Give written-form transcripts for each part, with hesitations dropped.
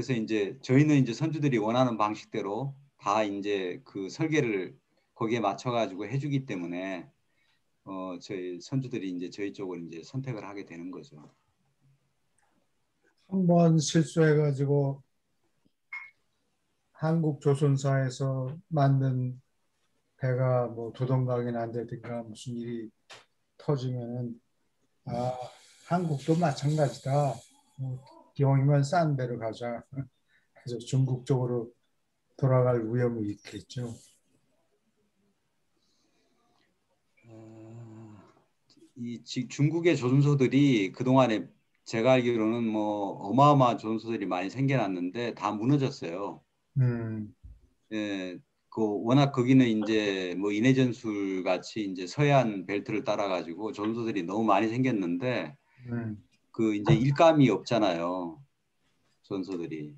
그래서 이제 저희는 이제 선주들이 원하는 방식대로 다 이제 그 설계를 거기에 맞춰 가지고 해주기 때문에 저희 선주들이 이제 저희 쪽을 이제 선택을 하게 되는 거죠. 한 번 실수해가지고 한국 조선사에서 만든 배가 뭐 두동강이 난다든가 무슨 일이 터지면은 아 한국도 마찬가지다. 뭐 비용이면 싼 데로 가자. 그래서 중국 쪽으로 돌아갈 위험이 있겠죠. 중국의 조선소들이 그동안에 제가 알기로는 뭐 어마어마한 조선소들이 많이 생겨났는데 다 무너졌어요. 음, 예, 그 워낙 거기는 이제 뭐 인해전술 같이 이제 서해안 벨트를 따라 가지고 조선소들이 너무 많이 생겼는데 음, 그 이제 일감이 없잖아요. 조선소들이.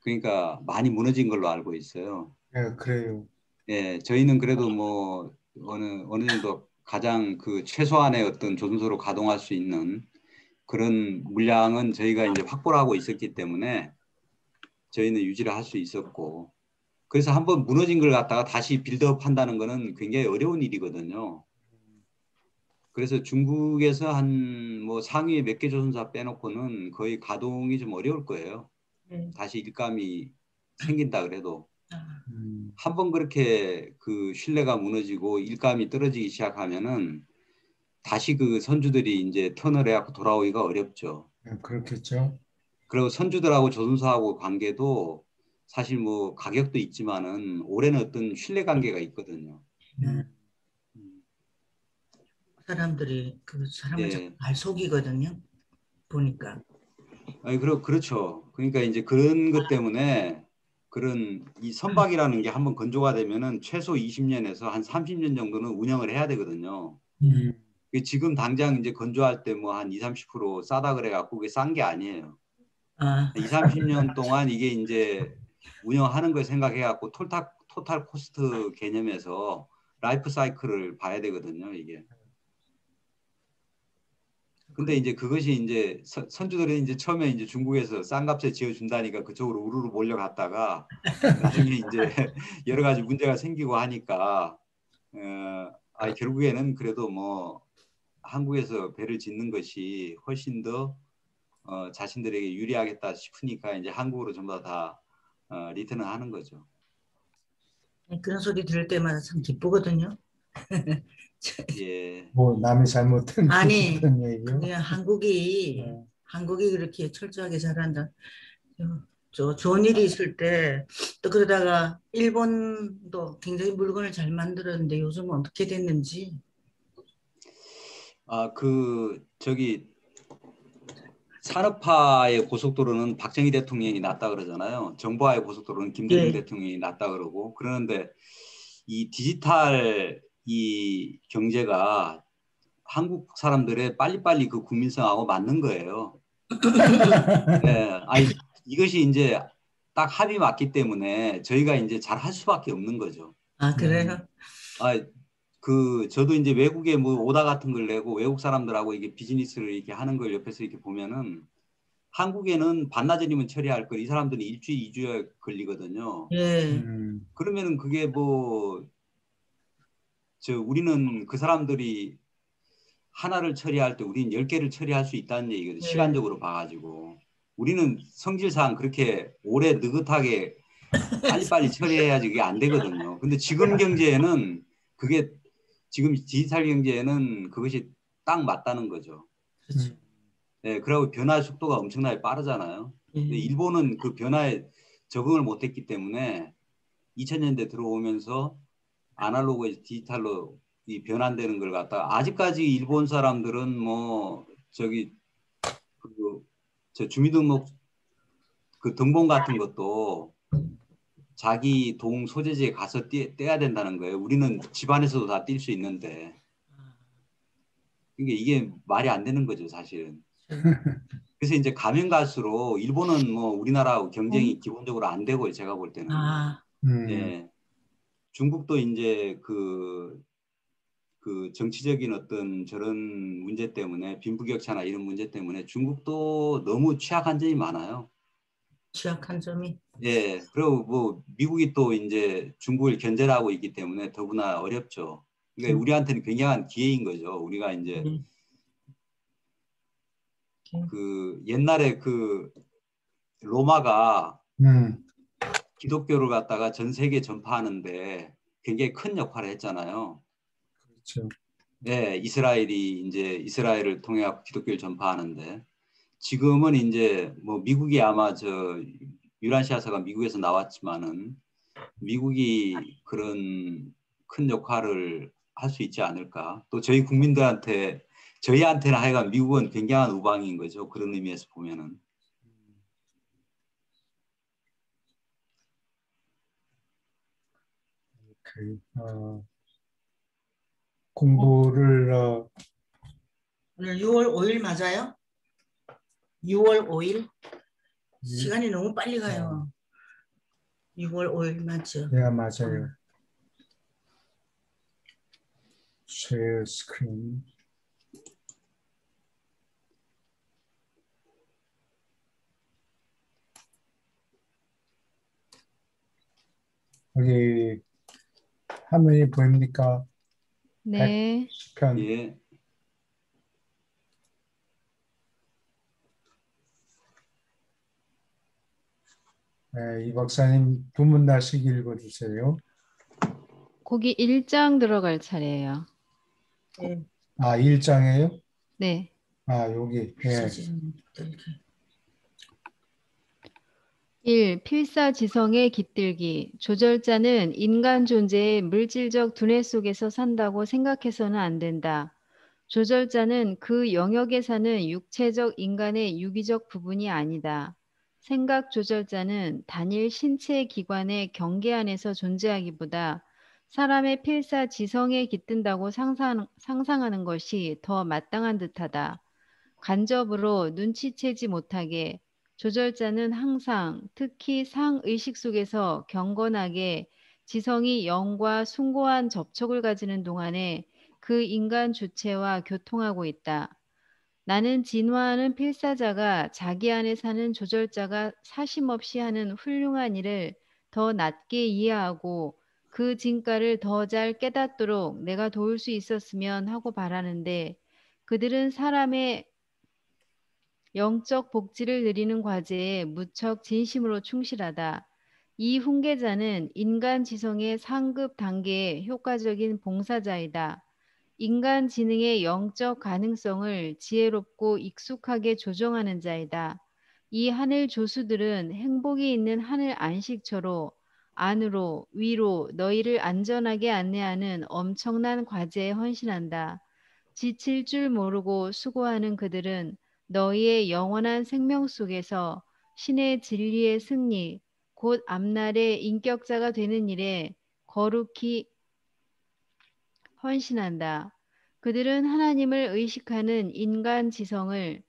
그러니까 많이 무너진 걸로 알고 있어요. 예, 그래요. 예, 저희는 그래도 뭐 어느 정도 가장 그 최소한의 어떤 조선소로 가동할 수 있는 그런 물량은 저희가 이제 확보를 하고 있었기 때문에 저희는 유지를 할 수 있었고 그래서 한번 무너진 걸 갖다가 다시 빌드업 한다는 거는 굉장히 어려운 일이거든요. 그래서 중국에서 한 뭐 상위에 몇 개 조선사 빼놓고는 거의 가동이 좀 어려울 거예요. 네. 다시 일감이 생긴다 그래도. 아, 한번 그렇게 그 신뢰가 무너지고 일감이 떨어지기 시작하면은 다시 그 선주들이 이제 턴을 해갖고 돌아오기가 어렵죠. 예, 그렇겠죠. 그리고 선주들하고 조선사하고 관계도 사실 뭐 가격도 있지만은 올해는 어떤 신뢰 관계가 있거든요. 네. 음, 음, 사람들이 그 사람을 자꾸 예. 말 속이거든요. 보니까. 아니, 그렇죠. 그러니까 이제 그런 것 때문에 그런 이 선박이라는 게 한번 건조가 되면은 최소 20년에서 한 30년 정도는 운영을 해야 되거든요. 음, 지금 당장 이제 건조할 때 뭐 한 2, 30% 싸다 그래갖고 그게 싼 게 아니에요. 아, 2, 30년 동안 이게 이제 운영하는 걸 생각해갖고 토탈 코스트 개념에서 라이프 사이클을 봐야 되거든요, 이게. 근데 이제 그것이 이제 선주들은 이제 처음에 이제 중국에서 싼 값에 지어준다니까 그쪽으로 우르르 몰려갔다가 나중에 이제 여러 가지 문제가 생기고 하니까 결국에는 그래도 뭐 한국에서 배를 짓는 것이 훨씬 더 자신들에게 유리하겠다 싶으니까 이제 한국으로 전부 다 리턴을 하는 거죠. 그런 소리 들을 때마다 참 기쁘거든요. 예, 뭐 남이 잘못된 아니, 그런 얘기요. 그게 한국이 그렇게 철저하게 잘한다. 좋은 일이 있을 때, 또 그러다가 일본도 굉장히 물건을 잘 만들었는데 요즘은 어떻게 됐는지. 저기 산업화의 고속도로는 박정희 대통령이 놨다 그러잖아요. 정보화의 고속도로는 김대중 예. 대통령이 놨다 그러고 그러는데 이 디지털 이 경제가 한국 사람들의 빨리빨리 그 국민성하고 맞는 거예요. 예, 아니 이것이 이제 딱 합이 맞기 때문에 저희가 이제 잘 할 수밖에 없는 거죠. 아, 음, 그래요? 아, 저도 이제 외국에 뭐 오다 같은 걸 내고 외국 사람들하고 이게 비즈니스를 이렇게 하는 걸 옆에서 이렇게 보면은 한국에는 반나절이면 처리할 걸 이 사람들은 일주일, 이주에 걸리거든요. 예. 음, 그러면은 그게 뭐, 우리는 그 사람들이 하나를 처리할 때 우리는 10개를 처리할 수 있다는 얘기거든요. 예. 시간적으로 봐가지고. 우리는 성질상 그렇게 오래 느긋하게 빨리빨리 처리해야지 그게 안 되거든요. 근데 지금 경제에는 그게 지금 디지털 경제에는 그것이 딱 맞다는 거죠. 그렇죠. 음, 네, 그리고 변화 속도가 엄청나게 빠르잖아요. 근데 예. 일본은 그 변화에 적응을 못했기 때문에 2000년대 들어오면서 아날로그에서 디지털로 이 변환되는 걸 갖다가 아직까지 일본 사람들은 뭐 그, 저 주민등록 그 등본 같은 것도 자기 동 소재지에 가서 떼야 된다는 거예요. 우리는 집안에서도 다 뗄 수 있는데 이게 말이 안 되는 거죠, 사실은. 그래서 이제 가면 갈수록 일본은 뭐 우리나라하고 경쟁이 기본적으로 안 되고 제가 볼 때는 아, 음, 예 중국도 이제 그 정치적인 어떤 저런 문제 때문에 빈부격차나 이런 문제 때문에 중국도 너무 취약한 점이 많아요. 취약한 점이. 예, 그리고 뭐 미국이 또 이제 중국을 견제를 하고 있기 때문에 더구나 어렵죠. 그러니까 음, 우리한테는 굉장한 기회인 거죠. 우리가 이제 네. 그 옛날에 그 로마가 음, 기독교를 갖다가 전 세계에 전파하는데 굉장히 큰 역할을 했잖아요. 그렇죠. 예, 이스라엘이 이제 이스라엘을 통해 갖고 기독교를 전파하는데 지금은 이제 뭐 미국이 아마 저 유란시아사가 미국에서 나왔지만은 미국이 그런 큰 역할을 할 수 있지 않을까. 또 저희 국민들한테 저희한테는 하여간 미국은 굉장한 우방인 거죠. 그런 의미에서 보면은. 그, 공부를 오늘 6월 5일 맞아요? 6월 5일? 이- 시간이 너무 빨리 어, 가요. 6월 5일 맞죠? 네, 맞아요. 쉐어 스크린. 여기 화면이 보입니까? 네. 110편. 예. 네, 이 박사님 두 문단씩 읽어주세요. 거기 1장 들어갈 차례예요. 네. 1장이에요? 네. 여기. 예. 필사지성 깃들기. 1. 필사지성의 깃들기. 조절자는 인간 존재의 물질적 두뇌 속에서 산다고 생각해서는 안 된다. 조절자는 그 영역에 사는 육체적 인간의 유기적 부분이 아니다. 생각 조절자는 단일 신체 기관의 경계 안에서 존재하기보다 사람의 필사지성에 깃든다고 상상하는 것이 더 마땅한 듯하다. 간접으로 눈치채지 못하게 조절자는 항상 특히 상의식 속에서 경건하게 지성이 영과 숭고한 접촉을 가지는 동안에 그 인간 주체와 교통하고 있다. 나는 진화하는 필사자가 자기 안에 사는 조절자가 사심없이 하는 훌륭한 일을 더 낮게 이해하고 그 진가를 더 잘 깨닫도록 내가 도울 수 있었으면 하고 바라는데 그들은 사람의 영적 복지를 누리는 과제에 무척 진심으로 충실하다. 이 훈계자는 인간 지성의 상급 단계의 효과적인 봉사자이다. 인간 지능의 영적 가능성을 지혜롭고 익숙하게 조정하는 자이다. 이 하늘 조수들은 행복이 있는 하늘 안식처로 안으로 위로 너희를 안전하게 안내하는 엄청난 과제에 헌신한다. 지칠 줄 모르고 수고하는 그들은 너희의 영원한 생명 속에서 신의 진리의 승리, 곧 앞날의 인격자가 되는 일에 거룩히 헌신한다. 그들은 하나님을 의식하는 인간 지성을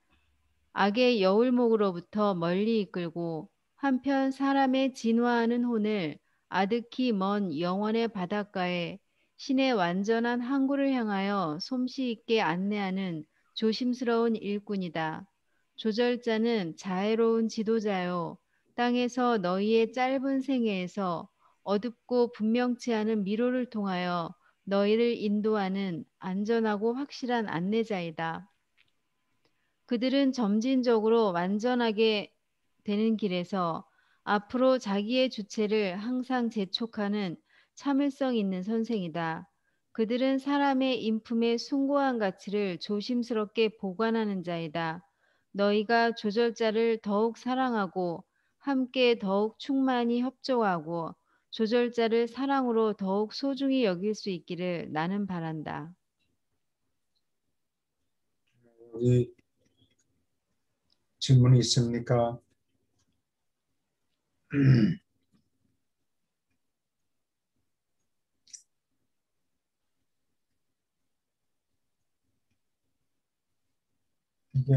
악의 여울목으로부터 멀리 이끌고 한편 사람의 진화하는 혼을 아득히 먼 영원의 바닷가에 신의 완전한 항구를 향하여 솜씨 있게 안내하는 조심스러운 일꾼이다. 조절자는 자애로운 지도자요. 땅에서 너희의 짧은 생애에서 어둡고 분명치 않은 미로를 통하여 너희를 인도하는 안전하고 확실한 안내자이다. 그들은 점진적으로 완전하게 되는 길에서 앞으로 자기의 주체를 항상 재촉하는 참을성 있는 선생이다. 그들은 사람의 인품의 숭고한 가치를 조심스럽게 보관하는 자이다. 너희가 조절자를 더욱 사랑하고 함께 더욱 충만히 협조하고 조절자를 사랑으로 더욱 소중히 여길 수 있기를 나는 바란다. 여기 질문이 있습니까? 이게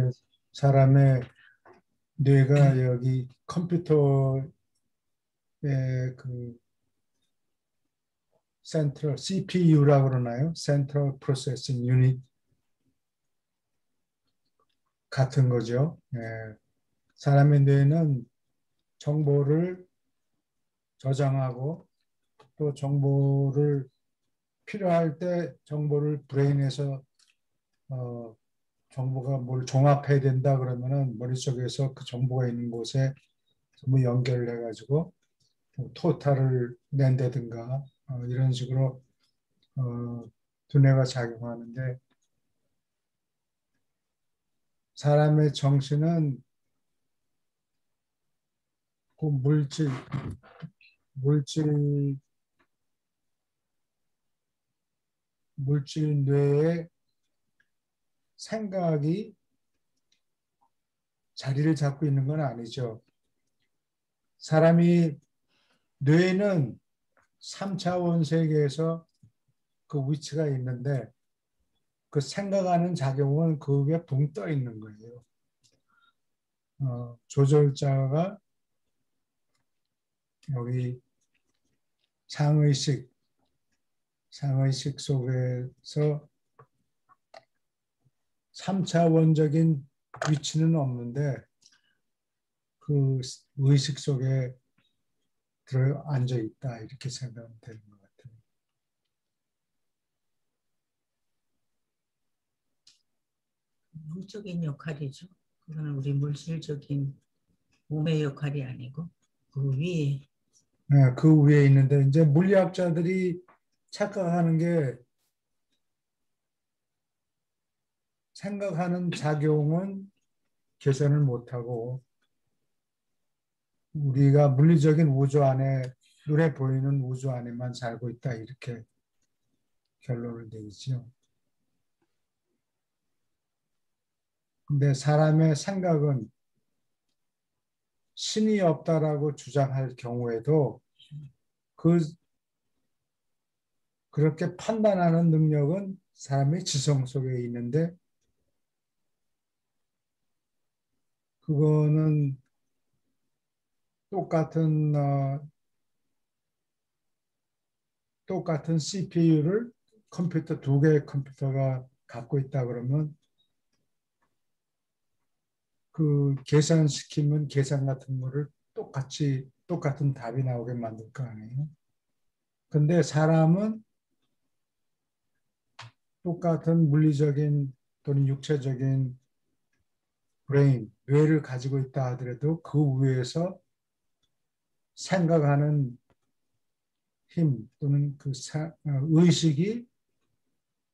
사람의 뇌가 여기 컴퓨터의 그 센트럴 CPU라고 그러나요? 센트럴 프로세싱 유닛 같은 거죠. 사람의 뇌는 정보를 저장하고 또 정보를 필요할 때 정보를 브레인에서 정보가 뭘 종합해야 된다 그러면은 머릿속에서 그 정보가 있는 곳에 전부 연결을 해가지고 토탈을 낸다든가 이런 식으로 두뇌가 작용하는데 사람의 정신은 그 물질 뇌에 생각이 자리를 잡고 있는 건 아니죠. 사람이 뇌는 3차원 세계에서 그 위치가 있는데 그 생각하는 작용은 그 위에 붕 떠 있는 거예요. 조절자가 여기 상의식 속에서 3차원적인 위치는 없는데 그 의식 속에 들어 앉아 있다 이렇게 생각하면 되는 것 같아요. 영적인 역할이죠. 그거는 우리 물질적인 몸의 역할이 아니고 그 위에. 네, 그 위에 있는데 이제 물리학자들이 착각하는 게 생각하는 작용은 계산을 못하고 우리가 물리적인 우주 안에 눈에 보이는 우주 안에만 살고 있다 이렇게 결론을 내리죠. 근데 사람의 생각은 신이 없다라고 주장할 경우에도 그렇게 판단하는 능력은 사람의 지성 속에 있는데 그거는 똑같은 CPU를 컴퓨터 두 개의 컴퓨터가 갖고 있다 그러면 그 계산시키면 계산 같은 거를 똑같은 답이 나오게 만들 거 아니에요. 근데 사람은 똑같은 물리적인 또는 육체적인 뇌를 가지고 있다 하더라도 그 위에서 생각하는 힘 또는 의식이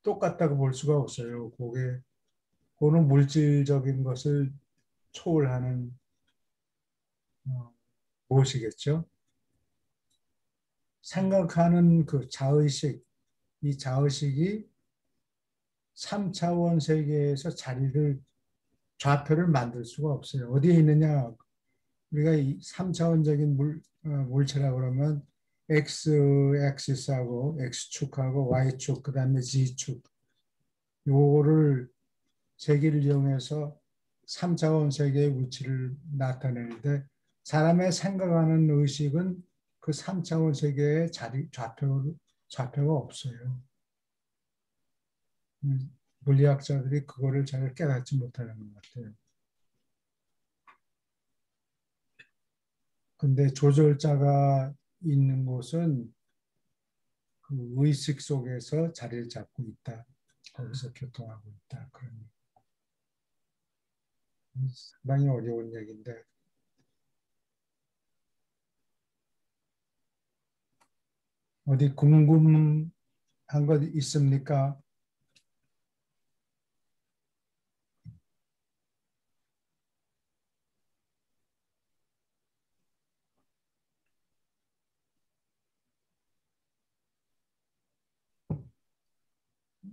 똑같다고 볼 수가 없어요. 그거는 물질적인 것을 초월하는 무엇이겠죠? 생각하는 그 자의식, 이 자의식이 3차원 세계에서 좌표를 만들 수가 없어요. 어디에 있느냐? 우리가 이 3차원적인 물체라고 그러면 X 액시스하고 X축하고 Y축, 그 다음에 Z축. 요거를 세기를 이용해서 3차원 세계의 위치를 나타내는데 사람의 생각하는 의식은 그 3차원 세계의 좌표가 없어요. 물리학자들이 그거를 잘 깨닫지 못하는 것 같아요. 근데 조절자가 있는 곳은 그 의식 속에서 자리를 잡고 있다. 거기서 교통하고 있다. 그런 상당히 어려운 얘기인데 어디 궁금한 것 있습니까?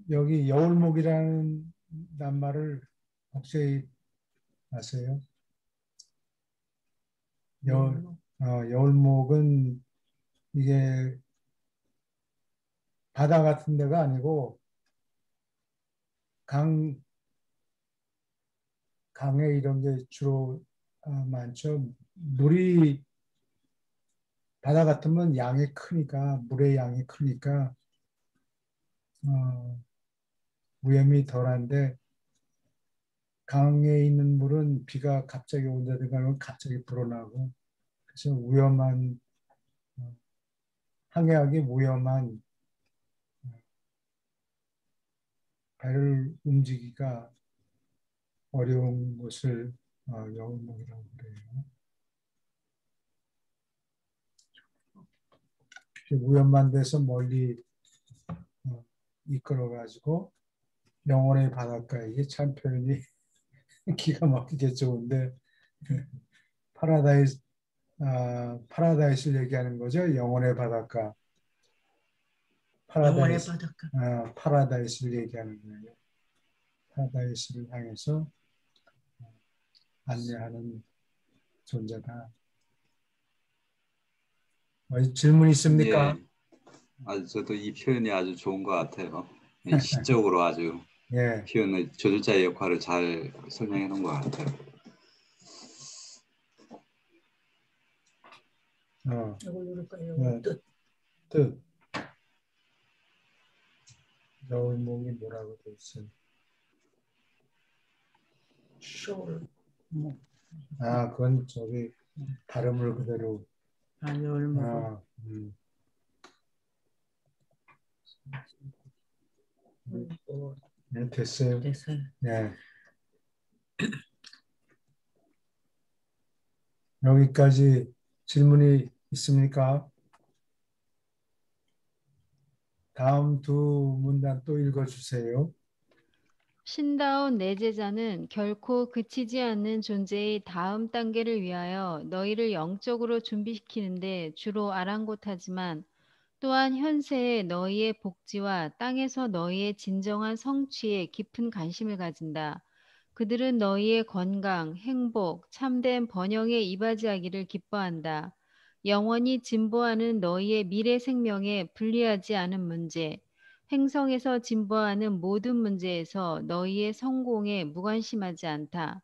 여기 여울목이라는 낱말을 혹시 아세요? 여울목은 이게 바다 같은 데가 아니고 강에 이런 게 주로 많죠. 바다 같으면 물의 양이 크니까 위험이 덜한데 강에 있는 물은 비가 갑자기 온다든가 하면 갑자기 불어나고 그래서 위험한 항해하기 위험한 배를 움직이기가 어려운 것을 여울목이라고 그래요. 위험한 데서 멀리 이끌어가지고 영혼의 바닷가, 이게 참 표현이 기가 막히게 좋은데 파라다이스를 얘기하는 거죠. 영혼의 바닷가. 영혼의 바닷가. 파라다이스를 얘기하는 거예요. 파라다이스를 향해서 안내하는 존재다. 질문 있습니까? 예, 아주 저도 이 표현이 아주 좋은 것 같아요. 시적으로 아주 예. 표현의 조절자의 역할을 잘 설명해 놓은 것 같아요. 이거 누를까요? 네. 뜻. 뜻. 여울목이 뭐라고 돼 있어요? 쇼를. 그건 저기 발음을 그대로. 여울목. 네, 됐어요. 됐어요. 네. 여기까지 질문이 있습니까? 다음 두 문단 또 읽어주세요. 신다운 내 제자는 결코 그치지 않는 존재의 다음 단계를 위하여 너희를 영적으로 준비시키는데 주로 아랑곳하지만 또한 현세의 너희의 복지와 땅에서 너희의 진정한 성취에 깊은 관심을 가진다. 그들은 너희의 건강, 행복, 참된 번영에 이바지하기를 기뻐한다. 영원히 진보하는 너희의 미래 생명에 불리하지 않은 문제, 행성에서 진보하는 모든 문제에서 너희의 성공에 무관심하지 않다.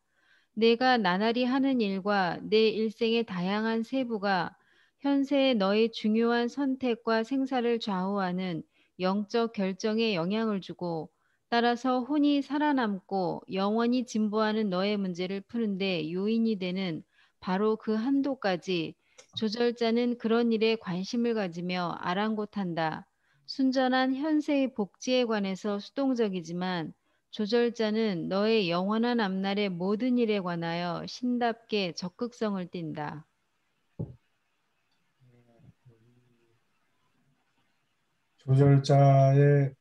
내가 나날이 하는 일과 내 일생의 다양한 세부가 현세의 너의 중요한 선택과 생사를 좌우하는 영적 결정에 영향을 주고 따라서 혼이 살아남고 영원히 진보하는 너의 문제를 푸는데 요인이 되는 바로 그 한도까지 조절자는 그런 일에 관심을 가지며 아랑곳한다. 순전한 현세의 복지에 관해서 수동적이지만 조절자는 너의 영원한 앞날의 모든 일에 관하여 신답게 적극성을 띈다. 조절자의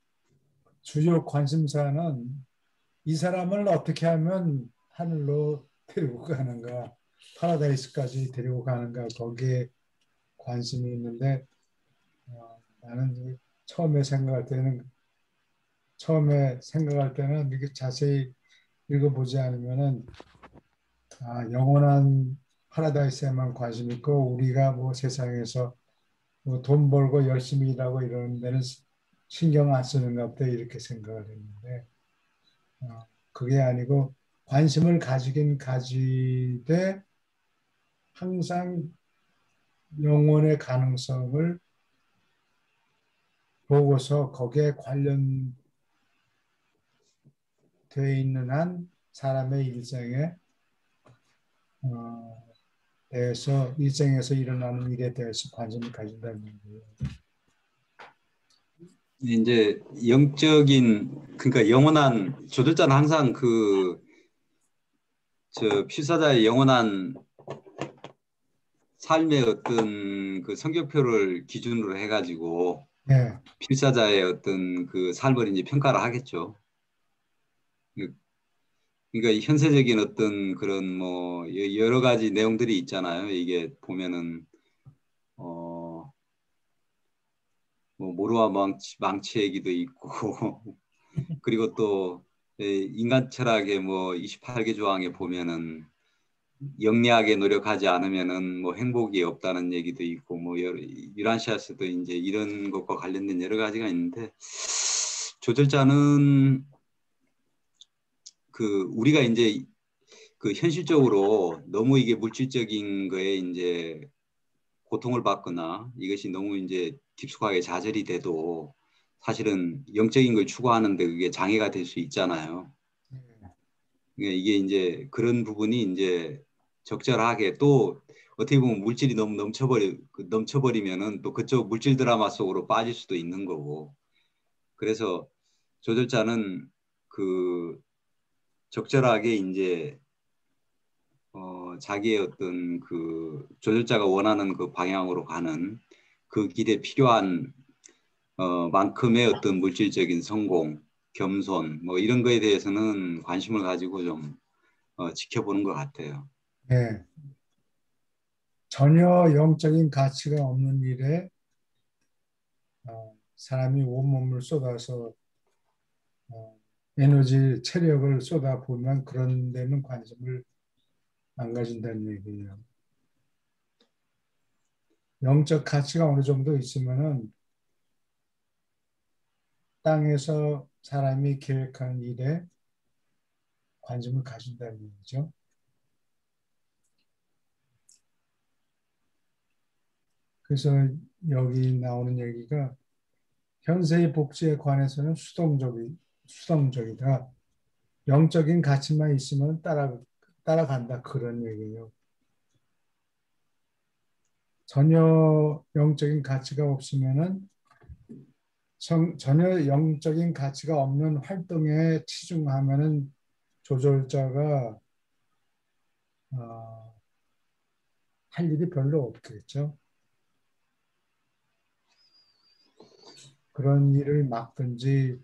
주요 관심사는 이 사람을 어떻게 하면 하늘로 데리고 가는가, 파라다이스까지 데리고 가는가, 거기에 관심이 있는데 나는 처음에 생각할 때는 이렇게 자세히 읽어보지 않으면은 영원한 파라다이스에만 관심 있고 우리가 뭐 세상에서 뭐 돈 벌고 열심히 일하고 이러는 데는 신경 안 쓰는가 보다 이렇게 생각을 했는데 그게 아니고 관심을 가지긴 가지되 항상 영혼의 가능성을 보고서 거기에 관련돼 있는 한 사람의 일생에 대해서 일생에서 일어나는 일에 대해서 관심을 가진다는 거예요. 이제 영적인 그러니까 영원한 조절자는 항상 필사자의 영원한 삶의 어떤 그 성격표를 기준으로 해가지고 네. 필사자의 어떤 그 삶을 이제 평가를 하겠죠. 그러니까 현세적인 어떤 그런 뭐 여러 가지 내용들이 있잖아요. 이게 보면은 뭐 모루와 망치 얘기도 있고 그리고 또 인간 철학의 뭐 28개 조항에 보면은 영리하게 노력하지 않으면은 뭐 행복이 없다는 얘기도 있고 뭐 유란시아스도 이제 이런 것과 관련된 여러 가지가 있는데 조절자는 우리가 이제 현실적으로 너무 이게 물질적인 거에 이제 고통을 받거나 이것이 너무 이제 깊숙하게 좌절이 돼도 사실은 영적인 걸 추구하는데 그게 장애가 될 수 있잖아요. 그러니까 이게 이제 그런 부분이 이제 적절하게 또 어떻게 보면 물질이 너무 넘쳐버리면은 또 그쪽 물질 드라마 속으로 빠질 수도 있는 거고. 그래서 조절자는 그 적절하게 이제 자기의 어떤 그 조절자가 원하는 그 방향으로 가는 그 길에 필요한 만큼의 어떤 물질적인 성공, 겸손 뭐 이런 거에 대해서는 관심을 가지고 좀 지켜보는 것 같아요. 네. 전혀 영적인 가치가 없는 일에 사람이 온몸을 쏟아서 에너지, 체력을 쏟아보면 그런 데는 관심을 안 가진다는 얘기예요. 영적 가치가 어느 정도 있으면은 땅에서 사람이 계획한 일에 관심을 가진다는 얘기죠. 그래서 여기 나오는 얘기가 현세의 복지에 관해서는 수동적이다. 영적인 가치만 있으면 따라간다. 그런 얘기예요. 전혀 영적인 가치가 없으면은 전혀 영적인 가치가 없는 활동에 치중하면은 조절자가 할 일이 별로 없겠죠. 그런 일을 막든지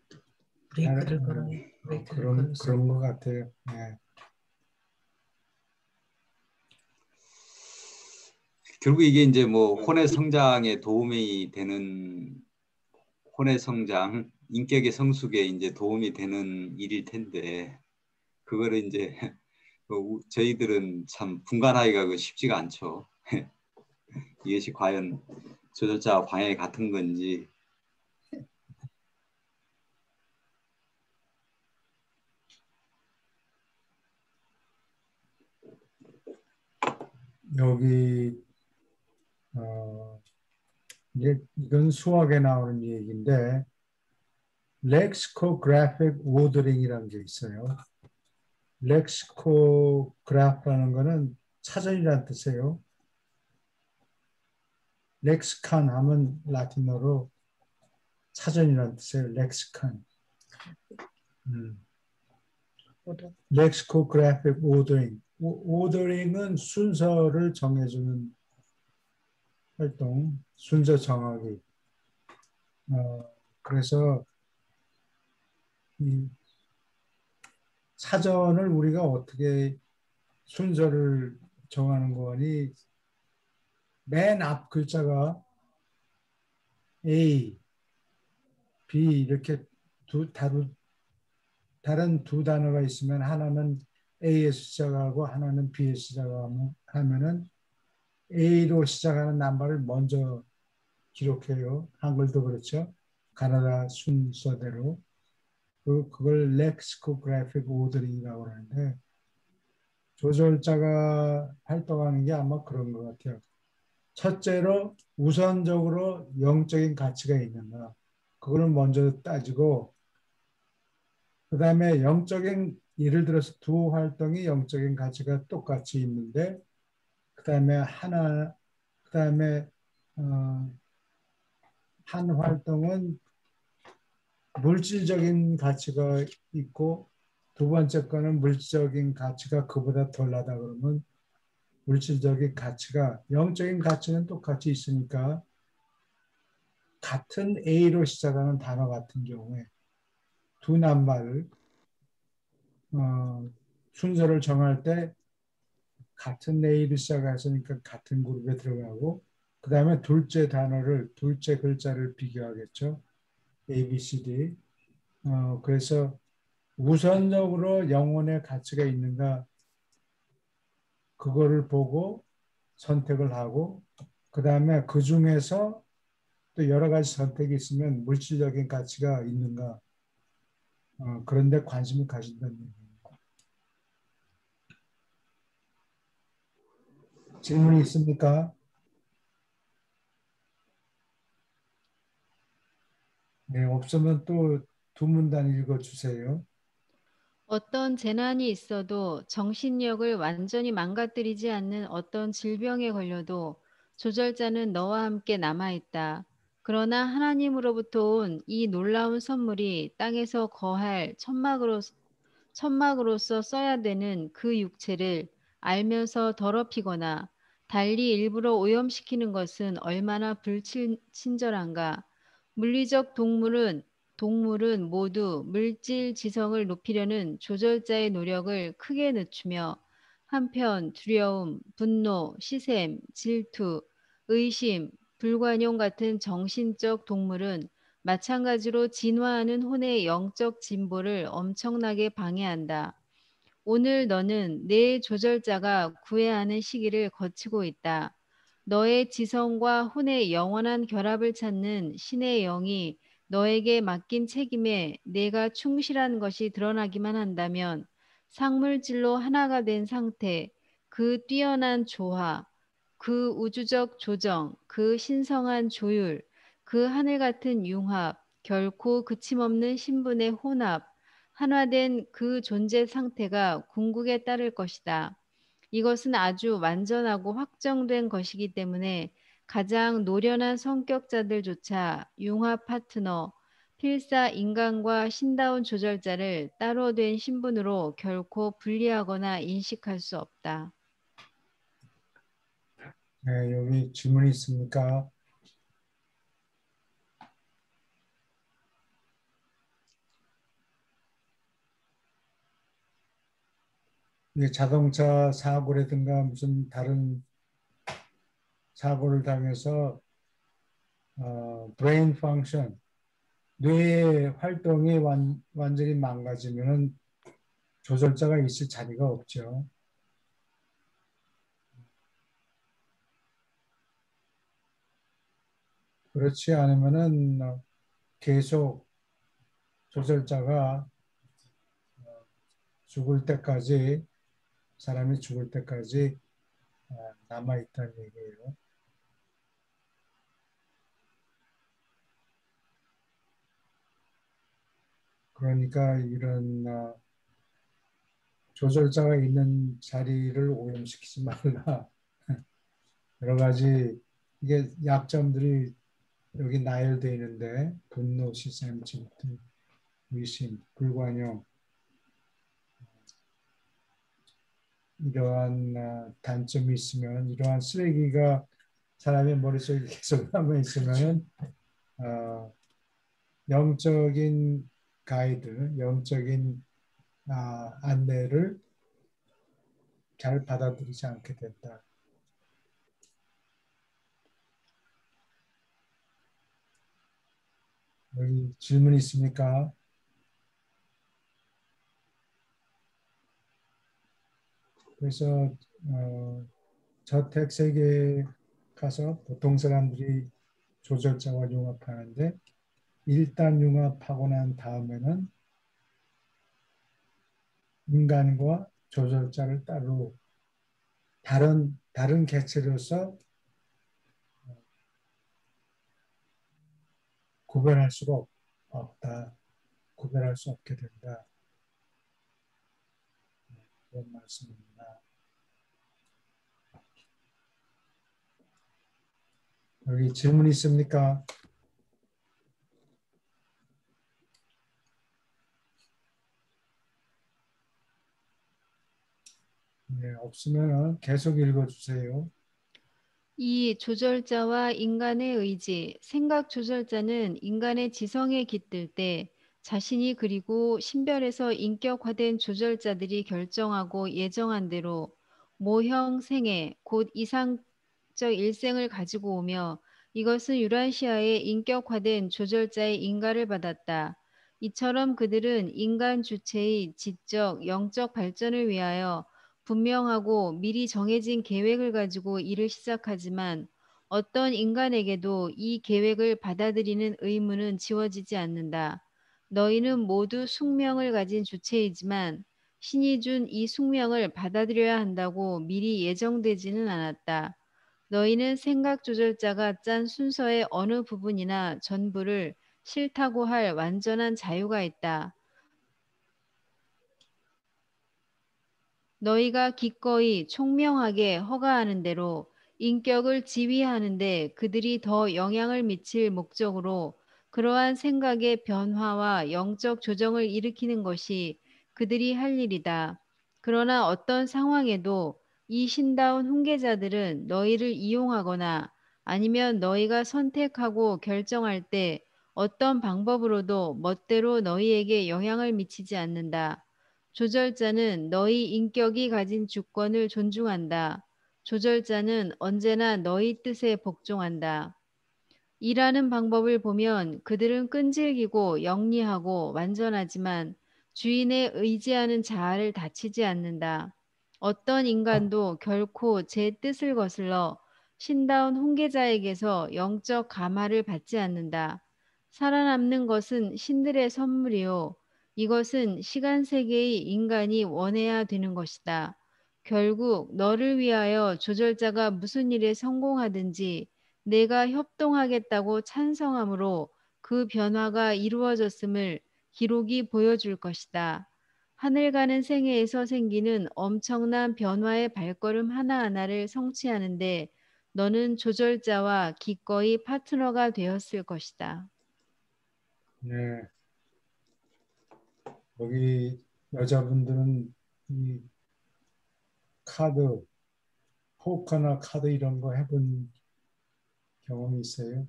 브레이크를 걸어요. 브레이크를 걸어서. 그런 것 같아요. 네. 결국 이게 이제 뭐 혼의 성장에 도움이 되는 혼의 성장, 인격의 성숙에 이제 도움이 되는 일일 텐데 그거를 이제 저희들은 참 분간하기가 쉽지가 않죠. 이것이 과연 조절자와 방향이 같은 건지. 여기 이건 수학에 나오는 얘기인데 렉시코그래픽 오더링이라는 게 있어요. 렉시코그래프라는 거는 사전이라는 뜻이에요. 렉시칸 하면 라틴어로 사전이라는 뜻이에요. 렉시칸. 렉시코그래픽 오더링. 오더링은 순서를 정해주는 활동, 순서 정하기. 그래서 이 사전을 우리가 어떻게 순서를 정하는 거니 맨 앞 글자가 A, B 이렇게 다른 두 단어가 있으면 하나는 A에서 시작하고 하나는 B에서 시작하면은 A로 시작하는 넘버를 먼저 기록해요. 한글도 그렇죠. 가나다 순서대로. 그걸 렉시코그래픽 오더링이라고 하는데 조절자가 활동하는 게 아마 그런 것 같아요. 첫째로 우선적으로 영적인 가치가 있는가. 그거를 먼저 따지고 그 다음에 영적인 예를 들어서 두 활동이 영적인 가치가 똑같이 있는데 그 다음에 한 활동은 물질적인 가치가 있고 두 번째 거는 물질적인 가치가 그보다 덜하다 그러면 물질적인 가치가 영적인 가치는 똑같이 있으니까 같은 A로 시작하는 단어 같은 경우에 두 낱말을 순서를 정할 때 같은 A로 시작했으니까 같은 그룹에 들어가고 그 다음에 둘째 글자를 비교하겠죠. A, B, C, D. 그래서 우선적으로 영혼의 가치가 있는가 그거를 보고 선택을 하고 그 다음에 그 중에서 또 여러 가지 선택이 있으면 물질적인 가치가 있는가 그런데 관심을 가진다는 얘기예요. 질문이 있습니까? 네, 없으면 또 두 문단 읽어주세요. 어떤 재난이 있어도 정신력을 완전히 망가뜨리지 않는 어떤 질병에 걸려도 조절자는 너와 함께 남아있다. 그러나 하나님으로부터 온 이 놀라운 선물이 땅에서 거할 천막으로서 써야 되는 그 육체를 알면서 더럽히거나 달리 일부러 오염시키는 것은 얼마나 불친절한가. 물리적 동물은 모두 물질 지성을 높이려는 조절자의 노력을 크게 늦추며 한편 두려움, 분노, 시샘, 질투, 의심, 불관용 같은 정신적 동물은 마찬가지로 진화하는 혼의 영적 진보를 엄청나게 방해한다. 오늘 너는 내 조절자가 구해야 하는 시기를 거치고 있다. 너의 지성과 혼의 영원한 결합을 찾는 신의 영이 너에게 맡긴 책임에 내가 충실한 것이 드러나기만 한다면 상물질로 하나가 된 상태, 그 뛰어난 조화, 그 우주적 조정, 그 신성한 조율, 그 하늘 같은 융합, 결코 그침없는 신분의 혼합, 한화된 그 존재 상태가 궁극에 따를 것이다. 이것은 아주 완전하고 확정된 것이기 때문에 가장 노련한 성격자들조차 융합 파트너, 필사 인간과 신다운 조절자를 따로 된 신분으로 결코 분리하거나 인식할 수 없다. 네, 여기 질문 있습니까? 이게 자동차 사고라든가 무슨 다른 사고를 당해서 브레인 펑션, 뇌의 활동이 완전히 망가지면 조절자가 있을 자리가 없죠. 그렇지 않으면은 계속 조절자가 죽을 때까지, 사람이 죽을 때까지 남아있다는 얘기예요. 그러니까 이런 조절자가 있는 자리를 오염시키지 말라. 여러 가지 이게 약점들이 여기 나열되어 있는데 분노, 시샘, 질투, 의심, 불관용 이러한 단점이 있으면 이러한 쓰레기가 사람의 머릿속에 계속 남아 있으면 영적인 가이드, 영적인 안내를 잘 받아들이지 않게 된다. 여기 질문 있습니까? 그래서 저택 세계에 가서 보통 사람들이 조절자와 융합하는데 일단 융합하고 난 다음에는 인간과 조절자를 따로 다른 개체로서 구별할 수가 없다. 구별할 수 없게 된다. 그런 말씀입니다. 여기 질문 있습니까? 네, 없으면 계속 읽어주세요. 이 조절자와 인간의 의지, 생각 조절자는 인간의 지성에 깃들 때 자신이 그리고 신별에서 인격화된 조절자들이 결정하고 예정한 대로 모형 생애, 곧 이상적 일생을 가지고 오며 이것은 유라시아의 인격화된 조절자의 인가를 받았다. 이처럼 그들은 인간 주체의 지적, 영적 발전을 위하여 분명하고 미리 정해진 계획을 가지고 일을 시작하지만 어떤 인간에게도 이 계획을 받아들이는 의무는 지워지지 않는다. 너희는 모두 숙명을 가진 주체이지만 신이 준 이 숙명을 받아들여야 한다고 미리 예정되지는 않았다. 너희는 생각 조절자가 짠 순서의 어느 부분이나 전부를 싫다고 할 완전한 자유가 있다. 너희가 기꺼이 총명하게 허가하는 대로 인격을 지휘하는데 그들이 더 영향을 미칠 목적으로 그러한 생각의 변화와 영적 조정을 일으키는 것이 그들이 할 일이다. 그러나 어떤 상황에도 이 신다운 훈계자들은 너희를 이용하거나 아니면 너희가 선택하고 결정할 때 어떤 방법으로도 멋대로 너희에게 영향을 미치지 않는다. 조절자는 너희 인격이 가진 주권을 존중한다. 조절자는 언제나 너희 뜻에 복종한다. 일하는 방법을 보면 그들은 끈질기고 영리하고 완전하지만 주인에 의지하는 자아를 다치지 않는다. 어떤 인간도 결코 제 뜻을 거슬러 신다운 훈계자에게서 영적 감화를 받지 않는다. 살아남는 것은 신들의 선물이요. 이것은 시간 세계의 인간이 원해야 되는 것이다. 결국 너를 위하여 조절자가 무슨 일에 성공하든지 내가 협동하겠다고 찬성함으로 그 변화가 이루어졌음을 기록이 보여줄 것이다. 하늘 가는 생애에서 생기는 엄청난 변화의 발걸음 하나하나를 성취하는데 너는 조절자와 기꺼이 파트너가 되었을 것이다. 네, 여기 여자분들은 이 카드, 포커나 카드 이런 거 해본 경험이 있어요?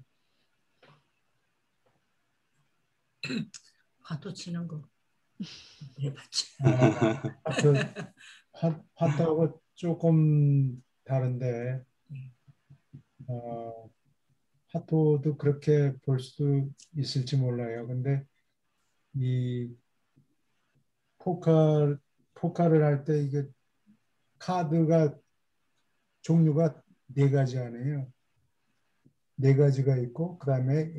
화도 치는 거 해봤지. 파트하고 조금 다른데, 파토도 그렇게 볼 수 있을지 몰라요. 근데 이 포커, 포커를 할 때 이게 카드가 종류가 네 가지 아니에요. 네 가지가 있고, 그 다음에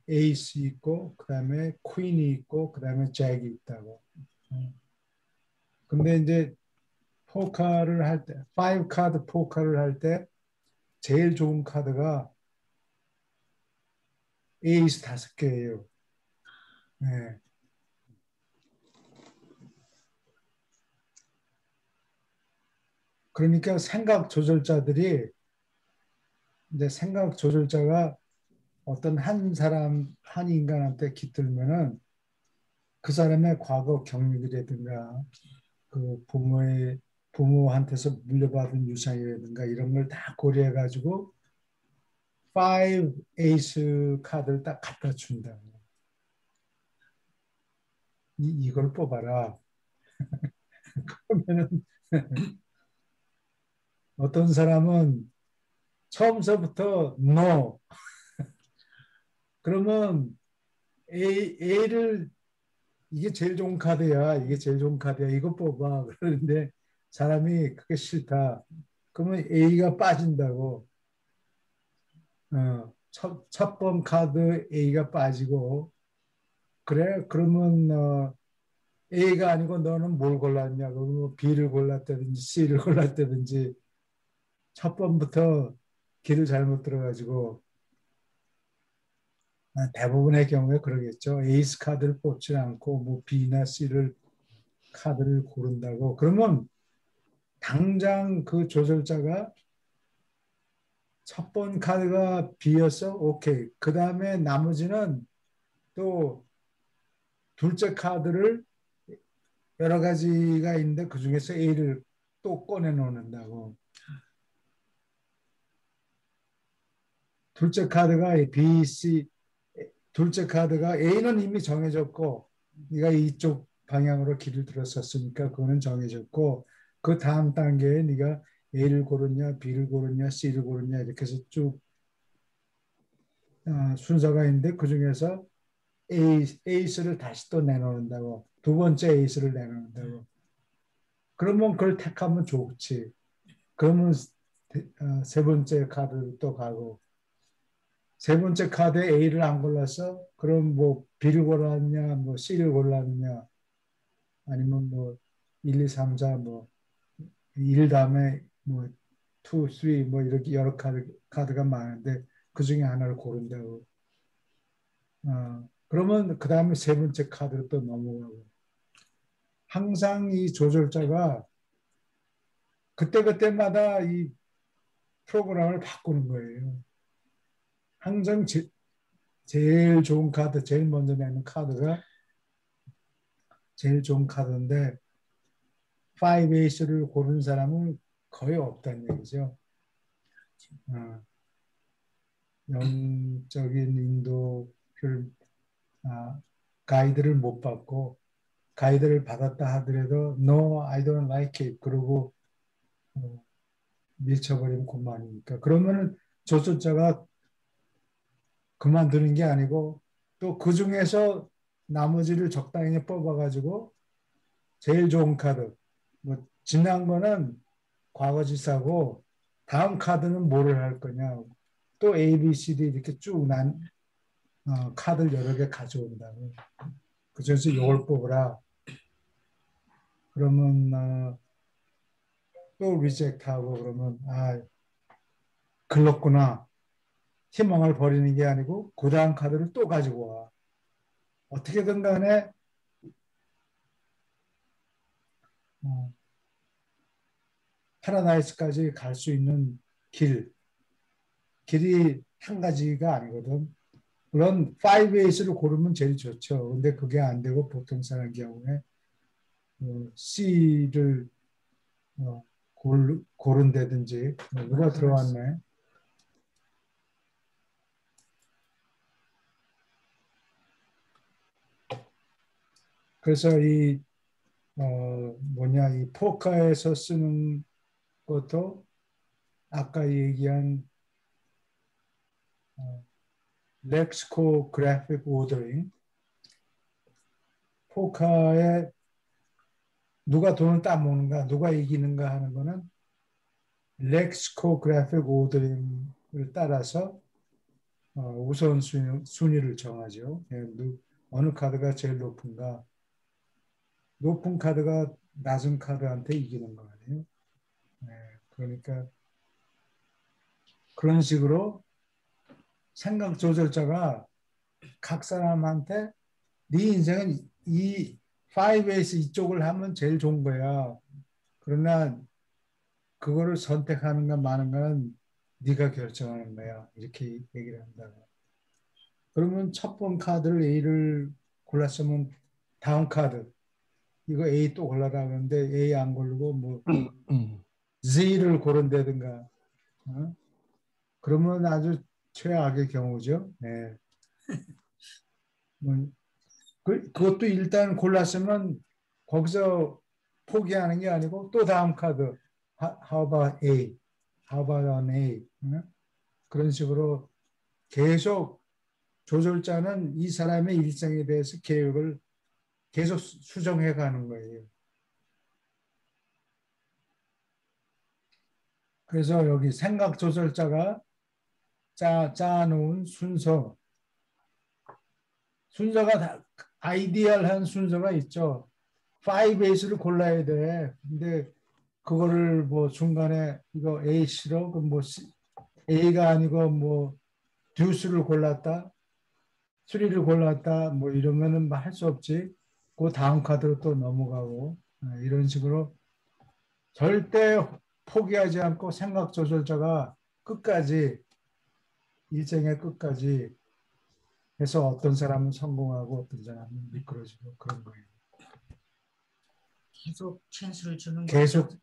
에이스 있고, 그 다음에 퀸이 있고, 그 다음에 잭이 있다고. 근데 이제 포커를 할 때, 5 카드 포커를 할 때 제일 좋은 카드가 에이스 5개예요. 네. 그러니까 생각 조절자들이 이제 생각 조절자가 어떤 한 사람, 한 인간한테 깃들면은 그 사람의 과거 경력이라든가 그 부모한테서 물려받은 유산이라든가 이런 걸 다 고려해 가지고 5 에이스 카드를 딱 갖다 준다. 이걸 뽑아라. 그러면은 어떤 사람은 처음서부터 no. 그러면 A를 이게 제일 좋은 카드야. 이게 제일 좋은 카드야. 이거 뽑아. 그러는데 사람이 그게 싫다. 그러면 A가 빠진다고. 첫 번 카드 A가 빠지고 그래? 그러면 A가 아니고 너는 뭘 골랐냐? 그러면 B를 골랐다든지 C를 골랐다든지 첫 번부터 길을 잘못 들어가지고 대부분의 경우에 그러겠죠. 에이스 카드를 뽑지 않고 뭐 B나 C를 카드를 고른다고. 그러면 당장 그 조절자가 첫 번 카드가 B였어? 오케이. 그 다음에 나머지는 또 둘째 카드를 여러 가지가 있는데 그 중에서 A를 또 꺼내 놓는다고. 둘째 카드가 B, C, 둘째 카드가 A는 이미 정해졌고 네가 이쪽 방향으로 길을 들었었으니까 그거는 정해졌고 그 다음 단계에 네가 A를 고르냐 B를 고르냐 C를 고르냐 이렇게 해서 쭉 순서가 있는데 그중에서 에이스를 다시 또 내놓는다고 두 번째 에이스를 내놓는다고 그러면 그걸 택하면 좋지 그러면 세 번째 카드를 또 가고 세 번째 카드에 A를 안 골랐어? 그럼 뭐 B를 골랐냐, 뭐 C를 골랐냐, 아니면 뭐 1, 2, 3, 4, 뭐 1 다음에 뭐 2, 3, 뭐 이렇게 여러 카드가 많은데 그 중에 하나를 고른다고. 그러면 그 다음에 세 번째 카드로 또 넘어가고. 항상 이 조절자가 그때그때마다 이 프로그램을 바꾸는 거예요. 항상 제일 좋은 카드, 제일 먼저 내는 카드가 제일 좋은 카드인데 5에이스를 고르는 사람은 거의 없다는 얘기죠. 영적인 인도를 가이드를 못 받고 가이드를 받았다 하더라도 No, I don't like it 그러고 밀쳐버리면 그만이니까. 그러면은 조절자가 그만두는 게 아니고 또 그 중에서 나머지를 적당히 뽑아가지고 제일 좋은 카드 뭐 지난 거는 과거지사고 다음 카드는 뭐를 할 거냐 또 A, B, C, D 이렇게 쭉 난 카드를 여러 개 가져온 다음에 그 중에서 이걸 뽑으라 그러면 또 리젝트하고 그러면 글렀구나 희망을 버리는 게 아니고 그 다음 카드를 또 가지고 와 어떻게든 간에 파라다이스까지 갈 수 있는 길이 한 가지가 아니거든. 물론 5에이스를 고르면 제일 좋죠. 근데 그게 안 되고 보통 사람 경우에 C를 고른다든지 누가 들어왔네. 그래서 이 이 포카에서 쓰는 것도 아까 얘기한 렉시코그래픽 오더링 포카에 누가 돈을 따먹는가 누가 이기는가 하는 거는 렉시코그래픽 오더링을 따라서 우선순위를 정하죠. 어느 카드가 제일 높은가 높은 카드가 낮은 카드한테 이기는 거 아니에요. 그러니까 그런 식으로 생각 조절자가 각 사람한테 네 인생은 이 5에서 이쪽을 하면 제일 좋은 거야. 그러나 그거를 선택하는가 마는가는 네가 결정하는 거야. 이렇게 얘기를 한다고. 그러면 첫 번 카드를 A를 골랐으면 다음 카드 이거 A 또 골라라 하는데 A 안 고르고 뭐 Z를 고른다든가 그러면 아주 최악의 경우죠. 네. 그것도 일단 골랐으면 거기서 포기하는 게 아니고 또 다음 카드 How about A? How about an A? 그런 식으로 계속 조절자는 이 사람의 일생에 대해서 계획을 계속 수정해 가는 거예요. 그래서 여기 생각 조절자가 짜놓은 순서가 다 아이디얼한 순서가 있죠. 5에이스를 골라야 돼. 근데 그거를 뭐 중간에 이거 A 싫어? 그럼 뭐 A가 아니고 뭐 듀스를 골랐다, 3를 골랐다, 뭐 이러면은 뭐 할 수 없지. 그 다음 카드로 또 넘어가고 이런 식으로 절대 포기하지 않고 생각 조절자가 끝까지 일생의 끝까지 해서 어떤 사람은 성공하고 어떤 사람은 미끄러지고 그런 거예요. 계속 찬스를 주는 계속 거죠.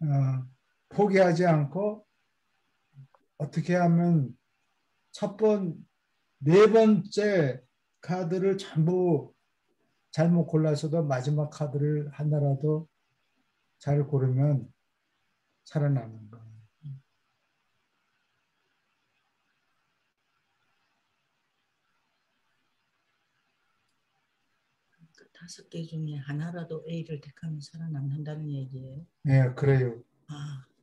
포기하지 않고 어떻게 하면 네 번째 카드를 전부 잘못 골라서도 마지막 카드를 하나라도 잘 고르면 살아남는 거예요. 그 5개 중에 하나라도 A를 택하면 살아남는다는 얘기예요. 네, 그래요.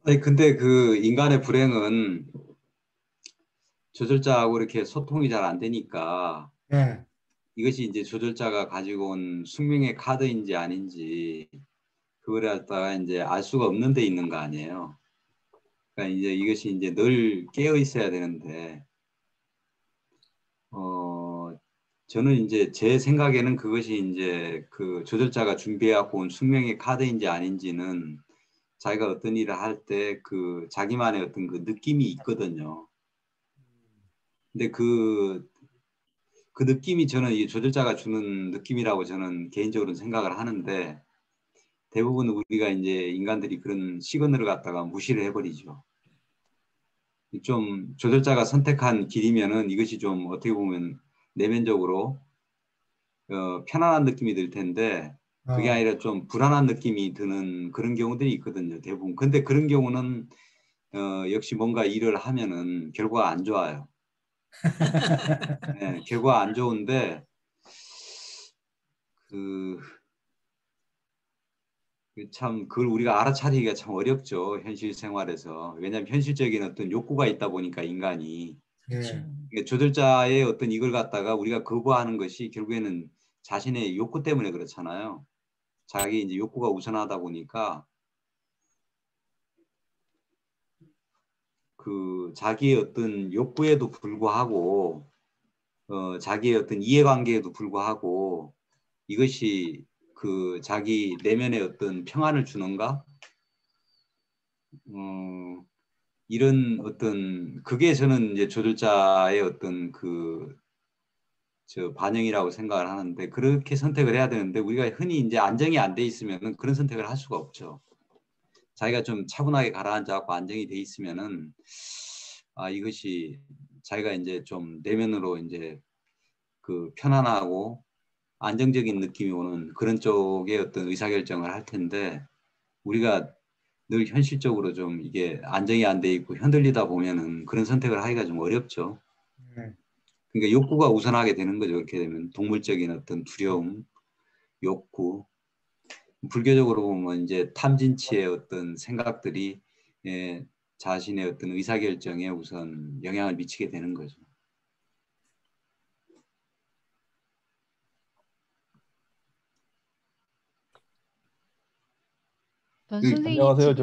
아니, 근데 그 인간의 불행은 조절자하고 이렇게 소통이 잘 안 되니까 네. 이것이 이제 조절자가 가지고 온 숙명의 카드인지 아닌지 그걸 갖다가 이제 알 수가 없는 데 있는 거 아니에요. 그러니까 이제 이것이 이제 늘 깨어 있어야 되는데 저는 이제 제 생각에는 그것이 이제 그 조절자가 준비해갖고 온 숙명의 카드인지 아닌지는 자기가 어떤 일을 할 때 그 자기만의 어떤 그 느낌이 있거든요. 근데 그 느낌이 저는 이 조절자가 주는 느낌이라고 저는 개인적으로 생각을 하는데 대부분 우리가 이제 인간들이 그런 시그널을 갖다가 무시를 해버리죠. 좀 조절자가 선택한 길이면은 이것이 좀 어떻게 보면 내면적으로 편안한 느낌이 들 텐데 그게 어, 아니라 좀 불안한 느낌이 드는 그런 경우들이 있거든요. 대부분. 근데 그런 경우는 역시 뭔가 일을 하면은 결과가 안 좋아요. 네, 결과가 안 좋은데 그 참 그걸 우리가 알아차리기가 참 어렵죠. 현실 생활에서. 왜냐하면 현실적인 어떤 욕구가 있다 보니까 인간이 그렇죠. 예, 조절자의 어떤 이걸 갖다가 우리가 거부하는 것이 결국에는 자신의 욕구 때문에 그렇잖아요. 자기 이제 욕구가 우선하다 보니까 그 자기의 어떤 욕구에도 불구하고 자기의 어떤 이해관계에도 불구하고 이것이 그 자기 내면의 어떤 평안을 주는가? 어, 이런 어떤 그게 저는 이제 조절자의 어떤 그 저 반영이라고 생각을 하는데 그렇게 선택을 해야 되는데 우리가 흔히 이제 안정이 안 돼 있으면은 그런 선택을 할 수가 없죠. 자기가 좀 차분하게 가라앉아갖고 안정이 돼 있으면은 아 이것이 자기가 이제 좀 내면으로 이제 그 편안하고 안정적인 느낌이 오는 그런 쪽의 어떤 의사결정을 할 텐데 우리가 늘 현실적으로 좀 이게 안정이 안 돼 있고 흔들리다 보면은 그런 선택을 하기가 좀 어렵죠. 예. 그러니까 욕구가 우선하게 되는 거죠. 그렇게 되면 동물적인 어떤 두려움, 욕구. 불교적으로 보면 이제 탐진치의 어떤 생각들이 예, 자신의 어떤 의사결정에 우선 영향을 미치게 되는 거죠. 전 그, 선생님 안녕하세요. 지금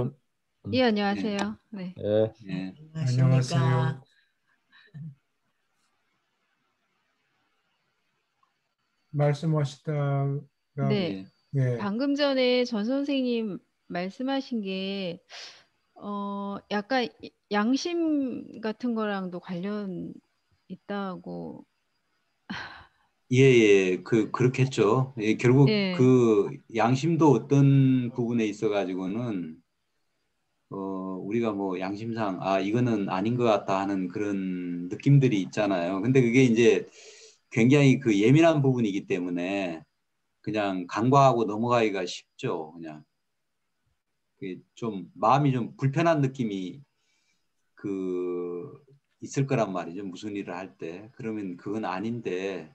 좀, 예, 예, 안녕하세요. 네. 예, 예, 안녕하세요. 안녕하십니까. 말씀하시다가 네. 예. 예, 방금 전에 전 선생님 말씀하신 게 약간 양심 같은 거랑도 관련 있다고. 예, 예, 그렇겠죠. 예, 결국 예. 그 양심도 어떤 부분에 있어 가지고는 우리가 뭐 양심상 아 이거는 아닌 것 같다 하는 그런 느낌들이 있잖아요. 근데 그게 이제 굉장히 그 예민한 부분이기 때문에 그냥 간과하고 넘어가기가 쉽죠. 그냥 그좀 마음이 좀 불편한 느낌이 그 있을 거란 말이죠. 무슨 일을 할 때. 그러면 그건 아닌데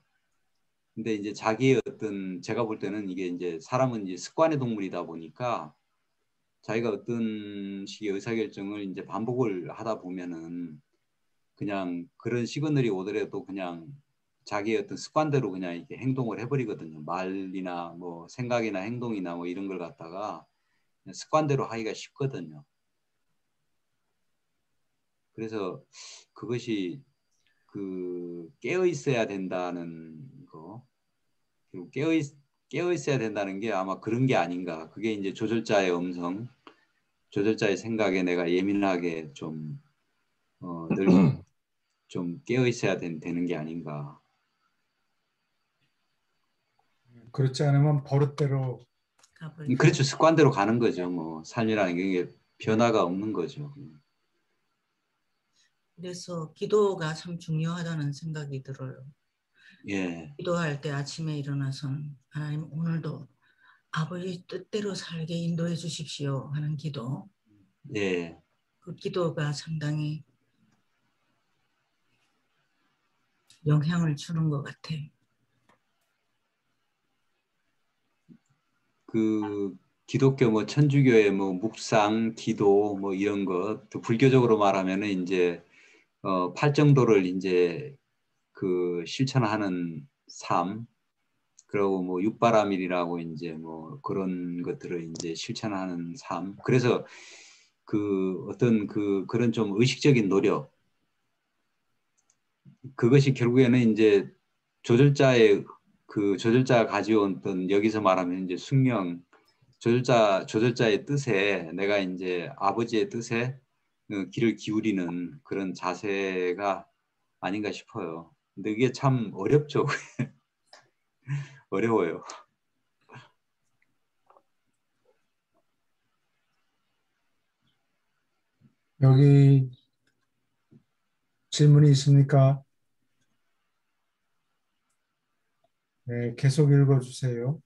근데 이제 자기의 어떤 제가 볼 때는 이게 이제 사람은 이제 습관의 동물이다 보니까 자기가 어떤 식의 의사결정을 이제 반복을 하다 보면은 그냥 그런 시그널이 오더라도 그냥 자기의 어떤 습관대로 그냥 이렇게 행동을 해버리거든요. 말이나 뭐 생각이나 행동이나 뭐 이런 걸 갖다가 습관대로 하기가 쉽거든요. 그래서 그것이 그 깨어 있어야 된다는 거, 그리고 깨어 있어야 된다는 게 아마 그런 게 아닌가. 그게 이제 조절자의 음성, 조절자의 생각에 내가 예민하게 좀 늘 좀 깨어 있어야 되는 게 아닌가. 그렇지 않으면 버릇대로 가버리죠. 그렇죠. 습관대로 가는 거죠. 뭐 삶이라는 게 변화가 없는 거죠. 그래서 기도가 참 중요하다는 생각이 들어요. 예, 기도할 때 아침에 일어나서는 하나님 오늘도 아버지 뜻대로 살게 인도해 주십시오 하는 기도. 예. 그 기도가 상당히 영향을 주는 것 같아요. 그 기독교 뭐 천주교의 뭐 묵상, 기도 뭐 이런 것, 또 불교적으로 말하면은 이제 팔정도를 이제 그 실천하는 삶, 그리고 뭐 육바라밀이라고 이제 뭐 그런 것들을 이제 실천하는 삶. 그래서 그 어떤 그런 좀 의식적인 노력, 그것이 결국에는 이제 조절자가 가져온 어떤 여기서 말하면 이제 숙명 조절자의 뜻에 내가 이제 아버지의 뜻에 귀를 기울이는 그런 자세가 아닌가 싶어요. 근데 이게 참 어렵죠. 어려워요. 여기 질문이 있습니까? 네, 계속 읽어주세요.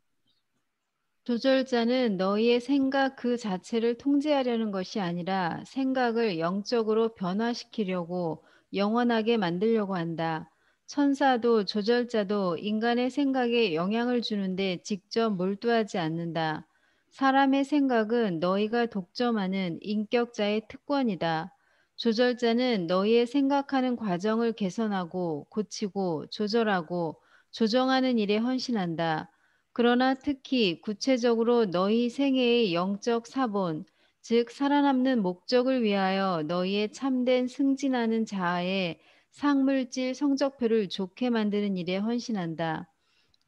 조절자는 너희의 생각 그 자체를 통제하려는 것이 아니라 생각을 영적으로 변화시키려고 영원하게 만들려고 한다. 천사도 조절자도 인간의 생각에 영향을 주는데 직접 몰두하지 않는다. 사람의 생각은 너희가 독점하는 인격자의 특권이다. 조절자는 너희의 생각하는 과정을 개선하고 고치고 조절하고 조정하는 일에 헌신한다. 그러나 특히 구체적으로 너희 생애의 영적 사본, 즉 살아남는 목적을 위하여 너희의 참된 승진하는 자아의 상물질 성적표를 좋게 만드는 일에 헌신한다.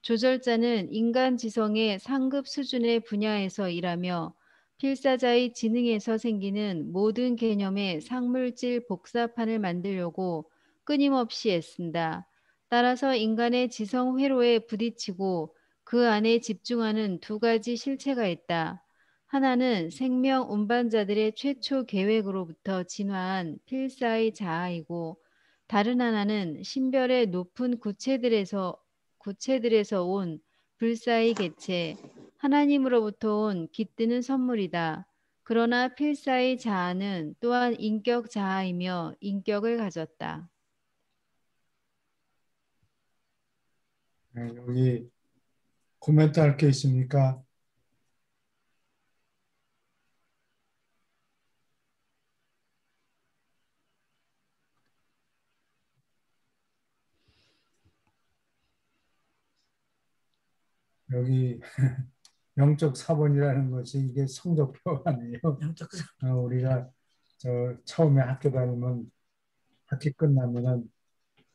조절자는 인간 지성의 상급 수준의 분야에서 일하며 필사자의 지능에서 생기는 모든 개념의 상물질 복사판을 만들려고 끊임없이 애쓴다. 따라서 인간의 지성 회로에 부딪히고 그 안에 집중하는 두 가지 실체가 있다. 하나는 생명 운반자들의 최초 계획으로부터 진화한 필사의 자아이고 다른 하나는 신별의 높은 구체들에서 온 불사의 개체, 하나님으로부터 온 깃드는 선물이다. 그러나 필사의 자아는 또한 인격 자아이며 인격을 가졌다. 네, 여기 코멘트 할 게 있습니까? 여기 영적 사본이라는 것이 이게 성적표 아니에요. 영적 우리가 처음에 학교 다니면 학기 끝나면은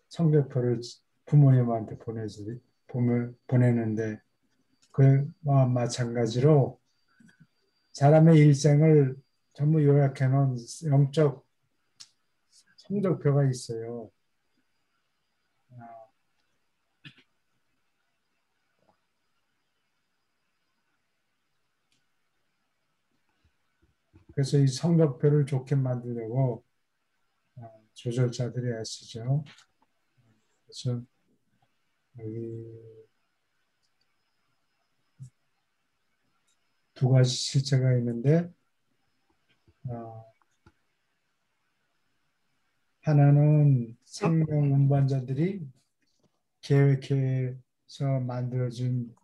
성적표를 부모님한테 보내는데 그와 마찬가지로 사람의 일생을 전부 요약해 놓은 영적 성적표가 있어요. 그래서 이 성적표를 좋게 만들려고 조절자들이 애쓰죠. 그래서 여기 두 가지 실체가 있는데 하나는 생명 운반자들이 계획해서 만들어진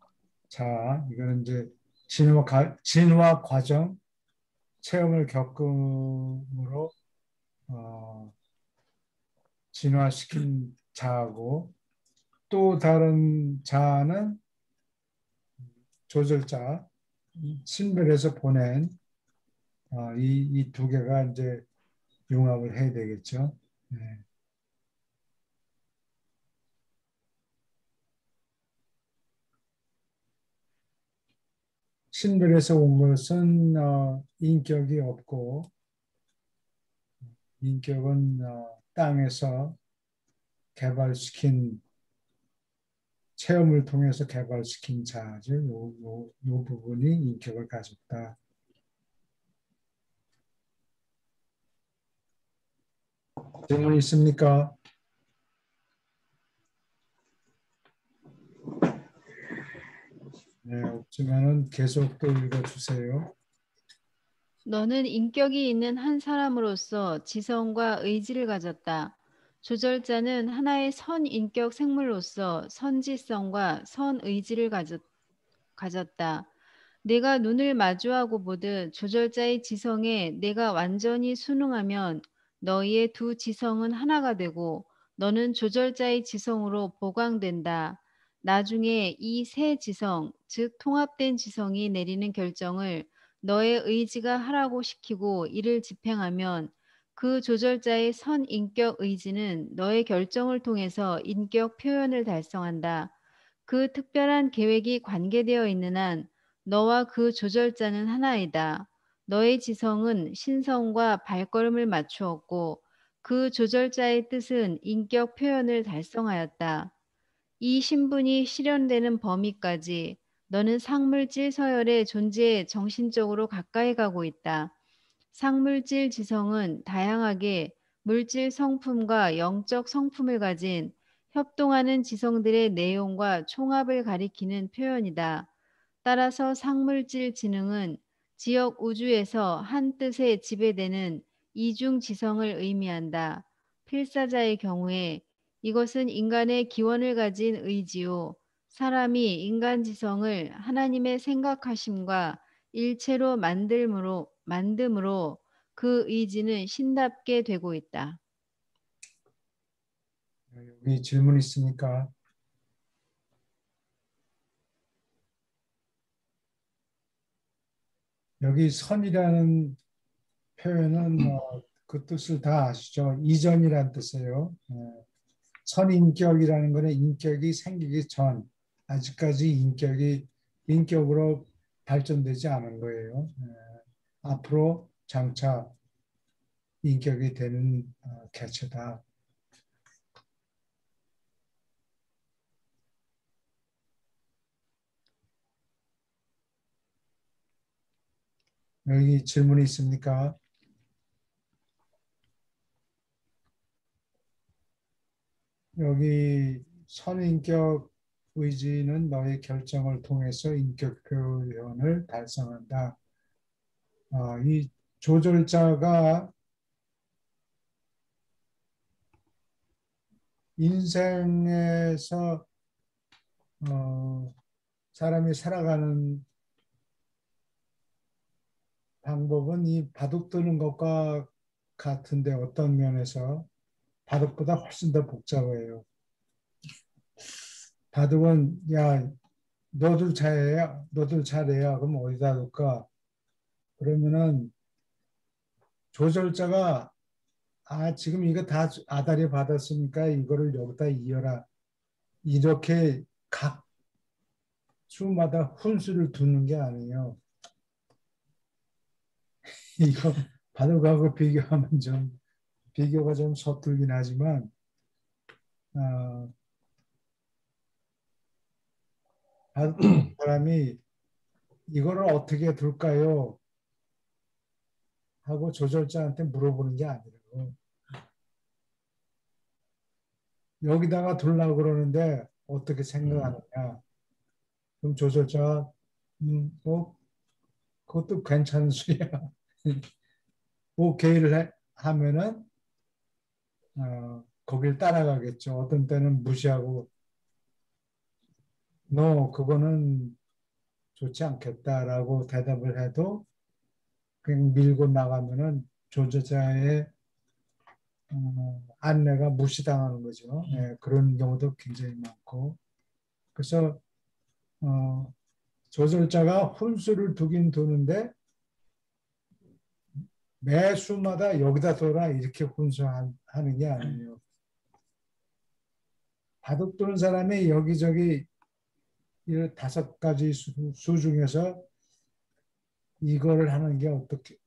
자, 이거는 이제 진화 과정 체험을 겪음으로 진화시킨 자하고 또 다른 자는 조절자 신별에서 보낸 이 두 개가 이제 융합을 해야 되겠죠. 네. 신별에서 온 것은 인격이 없고 인격은 땅에서 개발시킨 체험을 통해서 개발시킨 자죠. 요 부분이 인격을 가졌다. 질문 있습니까? 네, 없지만은 계속 또 읽어주세요. 너는 인격이 있는 한 사람으로서 지성과 의지를 가졌다. 조절자는 하나의 선인격 생물로서 선지성과 선의지를 가졌다. 내가 눈을 마주하고 보듯 조절자의 지성에 내가 완전히 순응하면 너희의 두 지성은 하나가 되고 너는 조절자의 지성으로 보강된다. 나중에 이 세 지성, 즉 통합된 지성이 내리는 결정을 너의 의지가 하라고 시키고 이를 집행하면 그 조절자의 선인격 의지는 너의 결정을 통해서 인격 표현을 달성한다. 그 특별한 계획이 관계되어 있는 한 너와 그 조절자는 하나이다. 너의 지성은 신성과 발걸음을 맞추었고 그 조절자의 뜻은 인격 표현을 달성하였다. 이 신분이 실현되는 범위까지 너는 상물질 서열의 존재에 정신적으로 가까이 가고 있다. 상물질 지성은 다양하게 물질 성품과 영적 성품을 가진 협동하는 지성들의 내용과 총합을 가리키는 표현이다. 따라서 상물질 지능은 지역 우주에서 한 뜻에 지배되는 이중 지성을 의미한다. 필사자의 경우에 이것은 인간의 기원을 가진 의지요. 사람이 인간 지성을 하나님의 생각하심과 일체로 만듦으로 그 의지는 신답게 되고 있다. 여기 질문 있으니까 여기 선이라는 표현은 그 뜻을 다 아시죠? 이전이란 뜻이에요. 선인격이라는 것은 인격이 생기기 전, 아직까지 인격으로 발전되지 않은 거예요. 앞으로 장차 인격이 되는 개체다. 여기 질문이 있습니까? 여기 선인격 의지는 너의 결정을 통해서 인격 표현을 달성한다. 이 조절자가 인생에서 사람이 살아가는 방법은 이 바둑 두는 것과 같은데 어떤 면에서 바둑보다 훨씬 더 복잡해요. 바둑은 야 너도 잘해야 그럼 어디다 둘까? 그러면은 조절자가 지금 이거 다 아다리 받았으니까 이거를 여기다 이어라. 이렇게 각 수마다 훈수를 두는 게 아니에요. 이거 바둑하고 비교하면 비교가 좀 서툴긴 하지만 바둑 두는 사람이 이거를 어떻게 둘까요? 하고 조절자한테 물어보는 게 아니라고. 여기다가 둘라고 그러는데 어떻게 생각하느냐. 그럼 조절자가 뭐 그것도 괜찮은 수야. 오케이를 하면은 거길 따라가겠죠. 어떤 때는 무시하고 너 그거는 좋지 않겠다라고 대답을 해도 그냥 밀고 나가면은 조절자의 안내가 무시당하는 거죠. 그런 경우도 굉장히 많고 그래서 조절자가 훈수를 두긴 두는데 매 수마다 여기다 둬라 이렇게 훈수하는 게 아니에요. 바둑 두는 사람이 여기저기 이 5가지 수 중에서 이거를 하는 게 어떻게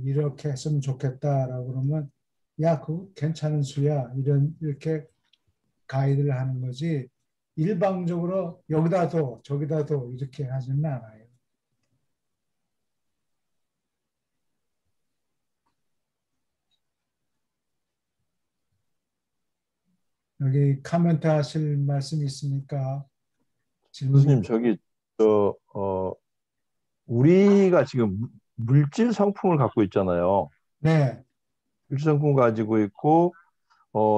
이렇게 했으면 좋겠다라고 그러면 야 그거 괜찮은 수야 이렇게 가이드를 하는 거지 일방적으로 여기다 둬 저기다 둬 이렇게 하지는 않아요. 여기 카멘트 하실 말씀 있습니까? 질문. 교수님, 저기 우리가 지금 물질 성품을 갖고 있잖아요. 네, 물질 성품 가지고 있고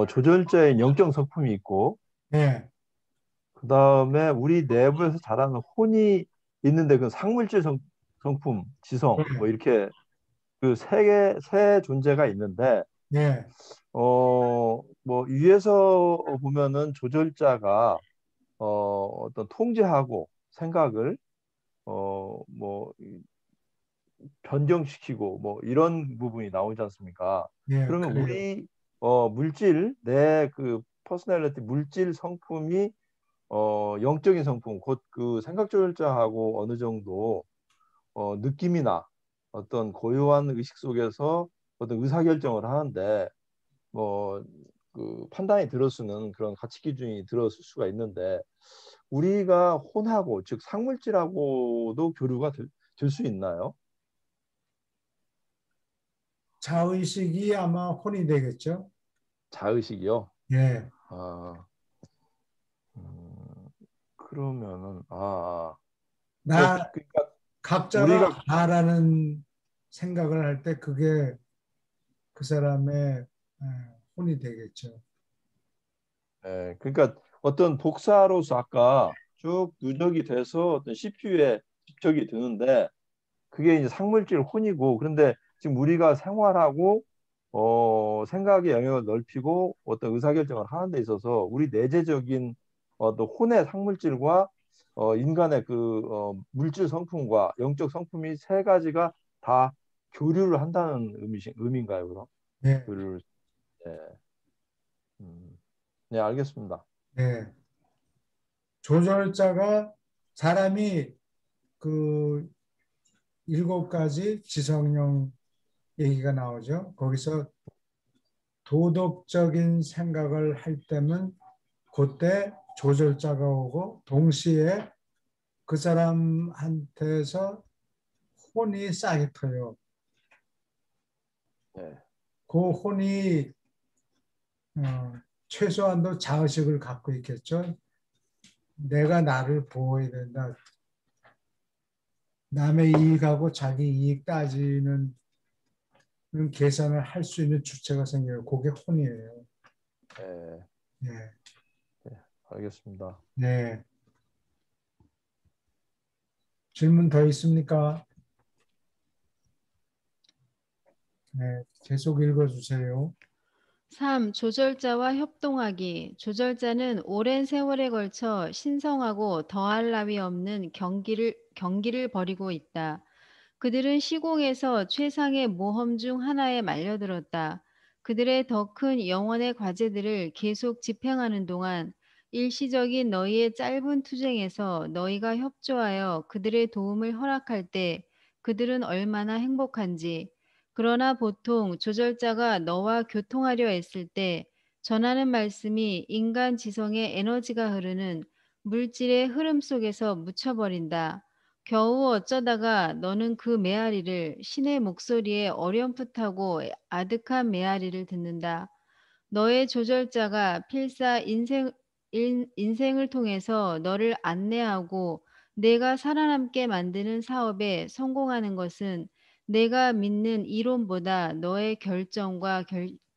조절자의 영적 성품이 있고 네, 그 다음에 우리 내부에서 자라는 혼이 있는데 그 상물질 성품, 지성 뭐 이렇게 그 세 존재가 있는데 네, 뭐 위에서 보면은 조절자가 어떤 통제하고 생각을 뭐 변경시키고 뭐 이런 부분이 나오지 않습니까? 예, 그러면 그래요. 우리 물질 내 그 퍼스널리티 물질 성품이 영적인 성품 곧 그 생각 조절자하고 어느 정도 느낌이나 어떤 고요한 의식 속에서 어떤 의사결정을 하는데 뭐 그 판단이 들어서는 그런 가치 기준이 들어설 수가 있는데 우리가 혼하고 즉 상물질하고도 교류가 될 수 있나요? 자의식이 아마 혼이 되겠죠. 자의식이요? 예. 아, 그러면은 나 그러니까 각자가 우리가 나라는 생각을 할 때 그게 그 사람의 혼이 되겠죠. 그러니까 어떤 복사로서 아까 쭉 누적이 돼서 어떤 CPU에 집적이 되는데 그게 이제 상물질 혼이고 그런데 지금 우리가 생활하고 생각의 영역을 넓히고 어떤 의사결정을 하는 데 있어서 우리 내재적인 어떤 혼의 상물질과 인간의 그 물질 성품과 영적 성품이 세 가지가 다 교류를 한다는 의미인가요, 그럼? 네, 교류를. 네, 네, 알겠습니다. 네. 조절자가 사람이 그 7가지 지성령 얘기가 나오죠. 거기서 도덕적인 생각을 할 때면 그때 조절자가 오고 동시에 그 사람한테서 혼이 싹이 터요. 네, 그 혼이 최소한도 자의식을 갖고 있겠죠. 내가 나를 보호해야 된다. 남의 이익하고 자기 이익 따지는 계산을 할 수 있는 주체가 생겨요. 그게 혼이에요. 네, 네, 네, 알겠습니다. 네. 질문 더 있습니까? 네, 계속 읽어주세요. 3. 조절자와 협동하기. 조절자는 오랜 세월에 걸쳐 신성하고 더할 나위 없는 경기를 벌이고 있다. 그들은 시공에서 최상의 모험 중 하나에 말려들었다. 그들의 더 큰 영혼의 과제들을 계속 집행하는 동안 일시적인 너희의 짧은 투쟁에서 너희가 협조하여 그들의 도움을 허락할 때 그들은 얼마나 행복한지. 그러나 보통 조절자가 너와 교통하려 했을 때 전하는 말씀이 인간 지성의 에너지가 흐르는 물질의 흐름 속에서 묻혀버린다. 겨우 어쩌다가 너는 그 메아리를 신의 목소리에 어렴풋하고 아득한 메아리를 듣는다. 너의 조절자가 필사 인생을 통해서 너를 안내하고 내가 살아남게 만드는 사업에 성공하는 것은 내가 믿는 이론보다 너의 결정과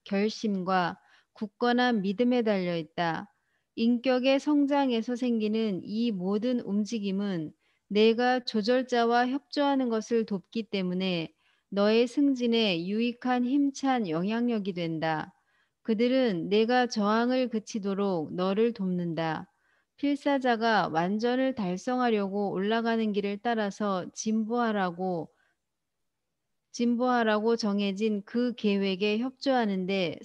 결심과 굳건한 믿음에 달려 있다. 인격의 성장에서 생기는 이 모든 움직임은 내가 조절자와 협조하는 것을 돕기 때문에 너의 승진에 유익한 힘찬 영향력이 된다. 그들은 내가 저항을 그치도록 너를 돕는다. 필사자가 완전을 달성하려고 올라가는 길을 따라서 진보하라고 정해진 그 계획에 협조하는데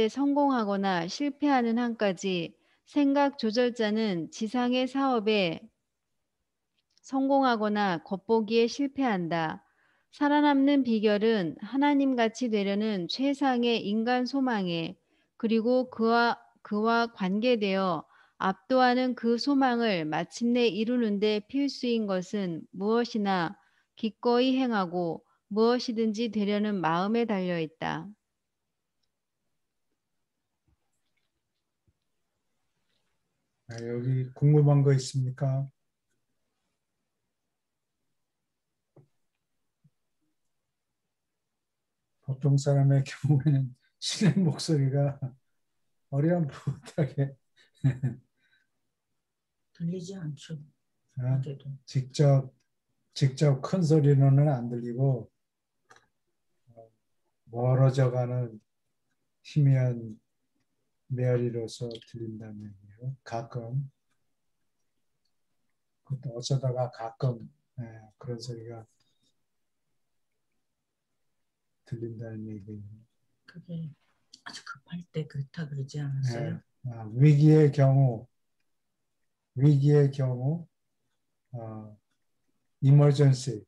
성공하거나 실패하는 한까지 생각 조절자는 지상의 사업에 성공하거나 겉보기에 실패한다. 살아남는 비결은 하나님같이 되려는 최상의 인간 소망에 그리고 그와 관계되어 압도하는 그 소망을 마침내 이루는 데 필수인 것은 무엇이나 기꺼이 행하고 무엇이든지 되려는 마음에 달려 있다. 여기 궁금한 거 있습니까? 보통 사람의 경우에는 신의 목소리가 어렴풋하게 들리지 않죠. 어, 그래도. 직접 큰 소리로는 안 들리고 멀어져가는 희미한 메아리로서 들린다는 얘기예요. 가끔. 그것도 어쩌다가 가끔 그런 소리가 들린다는 얘기예요. 그게 아주 급할 때 그렇다 그러지 않았어요? 위기의 경우 emergency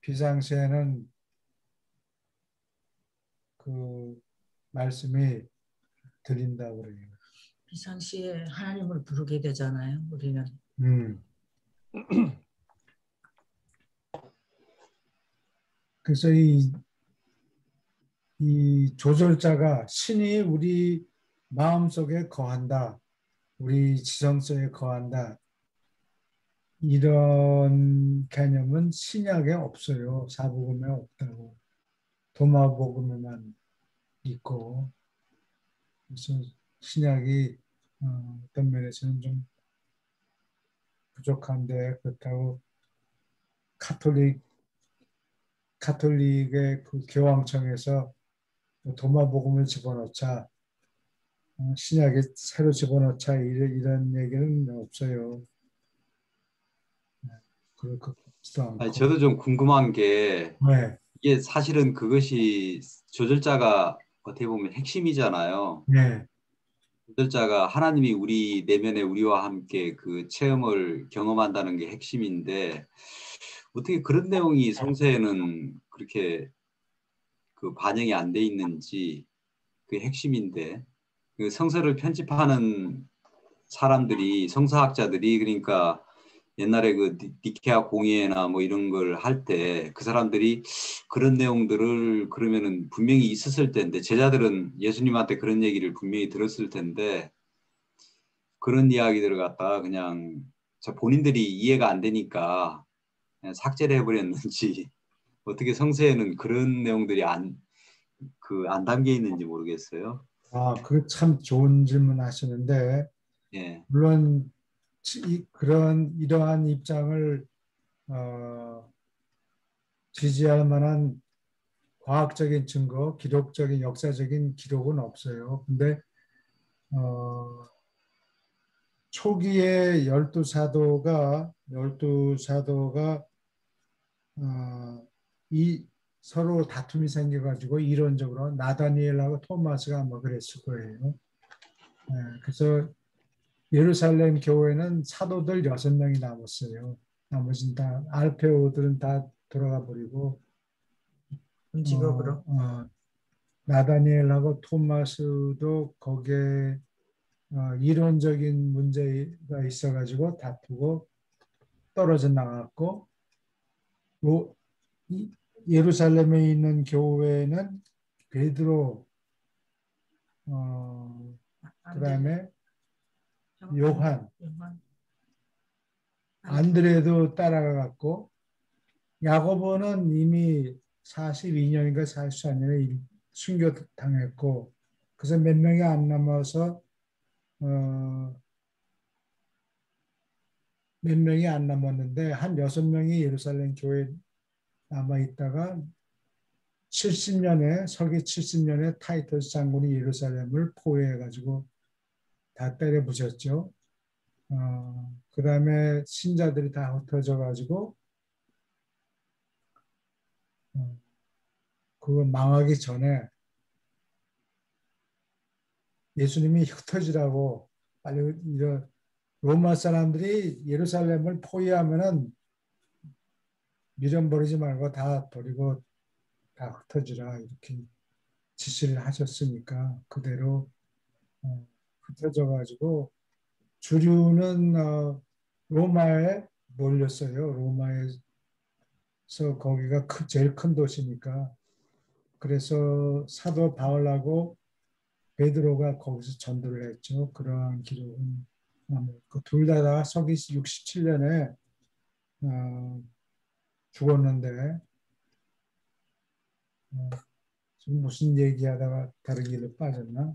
비상시에는 그 말씀이 들린다고 그래요. 비상시에 하나님을 부르게 되잖아요. 우리는. 그래서 이 조절자가 신이 우리 마음속에 거한다. 우리 지성소에 거한다. 이런 개념은 신약에 없어요. 사복음에 없다고. 도마복음에만 있고. 그래서 신약이 어떤 면에서는 좀 부족한데 그렇다고 카톨릭의 그 교황청에서 도마복음을 집어넣자 신약에 새로 집어넣자 이런 얘기는 없어요. 그럴 것 같지도 않고. 아니, 저도 좀 궁금한 게 네, 이게 사실은 그것이 조절자가 어떻게 보면 핵심이잖아요. 네. 조절자가 하나님이 우리 내면에 우리와 함께 그 체험을 경험한다는 게 핵심인데 어떻게 그런 내용이 성서에는 그렇게 그 반영이 안 돼 있는지 그게 핵심인데 그 성서를 편집하는 사람들이 성서학자들이 그러니까 옛날에 그 니케아 공의회나 뭐 이런 걸 할 때 그 사람들이 그런 내용들을 그러면은 분명히 있었을 텐데 제자들은 예수님한테 그런 얘기를 분명히 들었을 텐데 그런 이야기들을 갖다가 그냥 본인들이 이해가 안 되니까 그냥 삭제를 해버렸는지 어떻게 성서에는 그런 내용들이 안 담겨 있는지 모르겠어요. 그게 참 좋은 질문 하시는데, 예. 물론, 이러한 입장을, 지지할 만한 과학적인 증거, 기록적인, 역사적인 기록은 없어요. 근데, 초기에 열두 사도가, 서로 다툼이 생겨가지고 이론적으로 나다니엘하고 토마스가 아마 그랬을 거예요. 그래서 예루살렘 교회는 사도들 6명이 남았어요. 나머지는 다 알페오들은 다 돌아가 버리고 직업으로. 나다니엘하고 토마스도 거기에 이론적인 문제가 있어가지고 다투고 떨어져 나갔고 예루살렘에 있는 교회는 베드로 그다음에 요한 안드레도 따라갔고 야고보는 이미 42년인가 44년에 순교당했고 그래서 몇 명이 안 남아서 몇 명이 안 남았는데 한 6명이 예루살렘 교회에 남아 있다가 70년에 서기 70년에 타이터스 장군이 예루살렘을 포위해가지고 다 때려 부셨죠. 그 다음에 신자들이 다 흩어져가지고 그거 망하기 전에 예수님이 흩어지라고 빨리 이런 로마 사람들이 예루살렘을 포위하면은 미련 버리지 말고 다 버리고 다 흩어지라 이렇게 지시를 하셨으니까 그대로 흩어져가지고 주류는 로마에 몰렸어요. 로마에서 거기가 제일 큰 도시니까 그래서 사도 바울하고 베드로가 거기서 전도를 했죠. 그러한 기록은 둘 다 서기 67년에 죽었는데 지금 무슨 얘기하다가 다른 길로 빠졌나?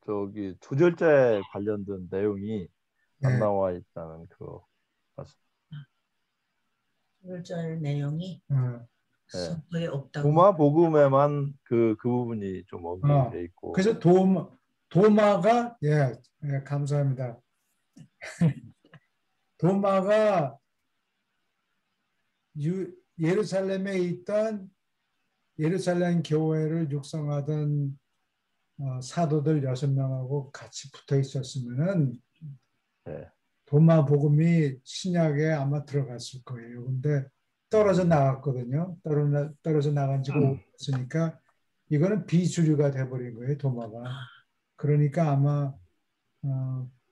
저기 조절자에 관련된 내용이 안 네. 나와 있다는 그거 맞습니다. 조절자의 내용이 예. 성서에 없다고. 도마 복음에만 그 부분이 좀 언급돼 있고. 그래서 도마가 예, 감사합니다. 도마가 예루살렘에 있던 예루살렘 교회를 육성하던 사도들 6명하고 같이 붙어 있었으면은 예. 도마 복음이 신약에 아마 들어갔을 거예요. 근데 떨어져 나갔거든요. 떨어져 나간 지가 오래됐으니까 이거는 비주류가 돼버린 거예요, 도마가. 그러니까 아마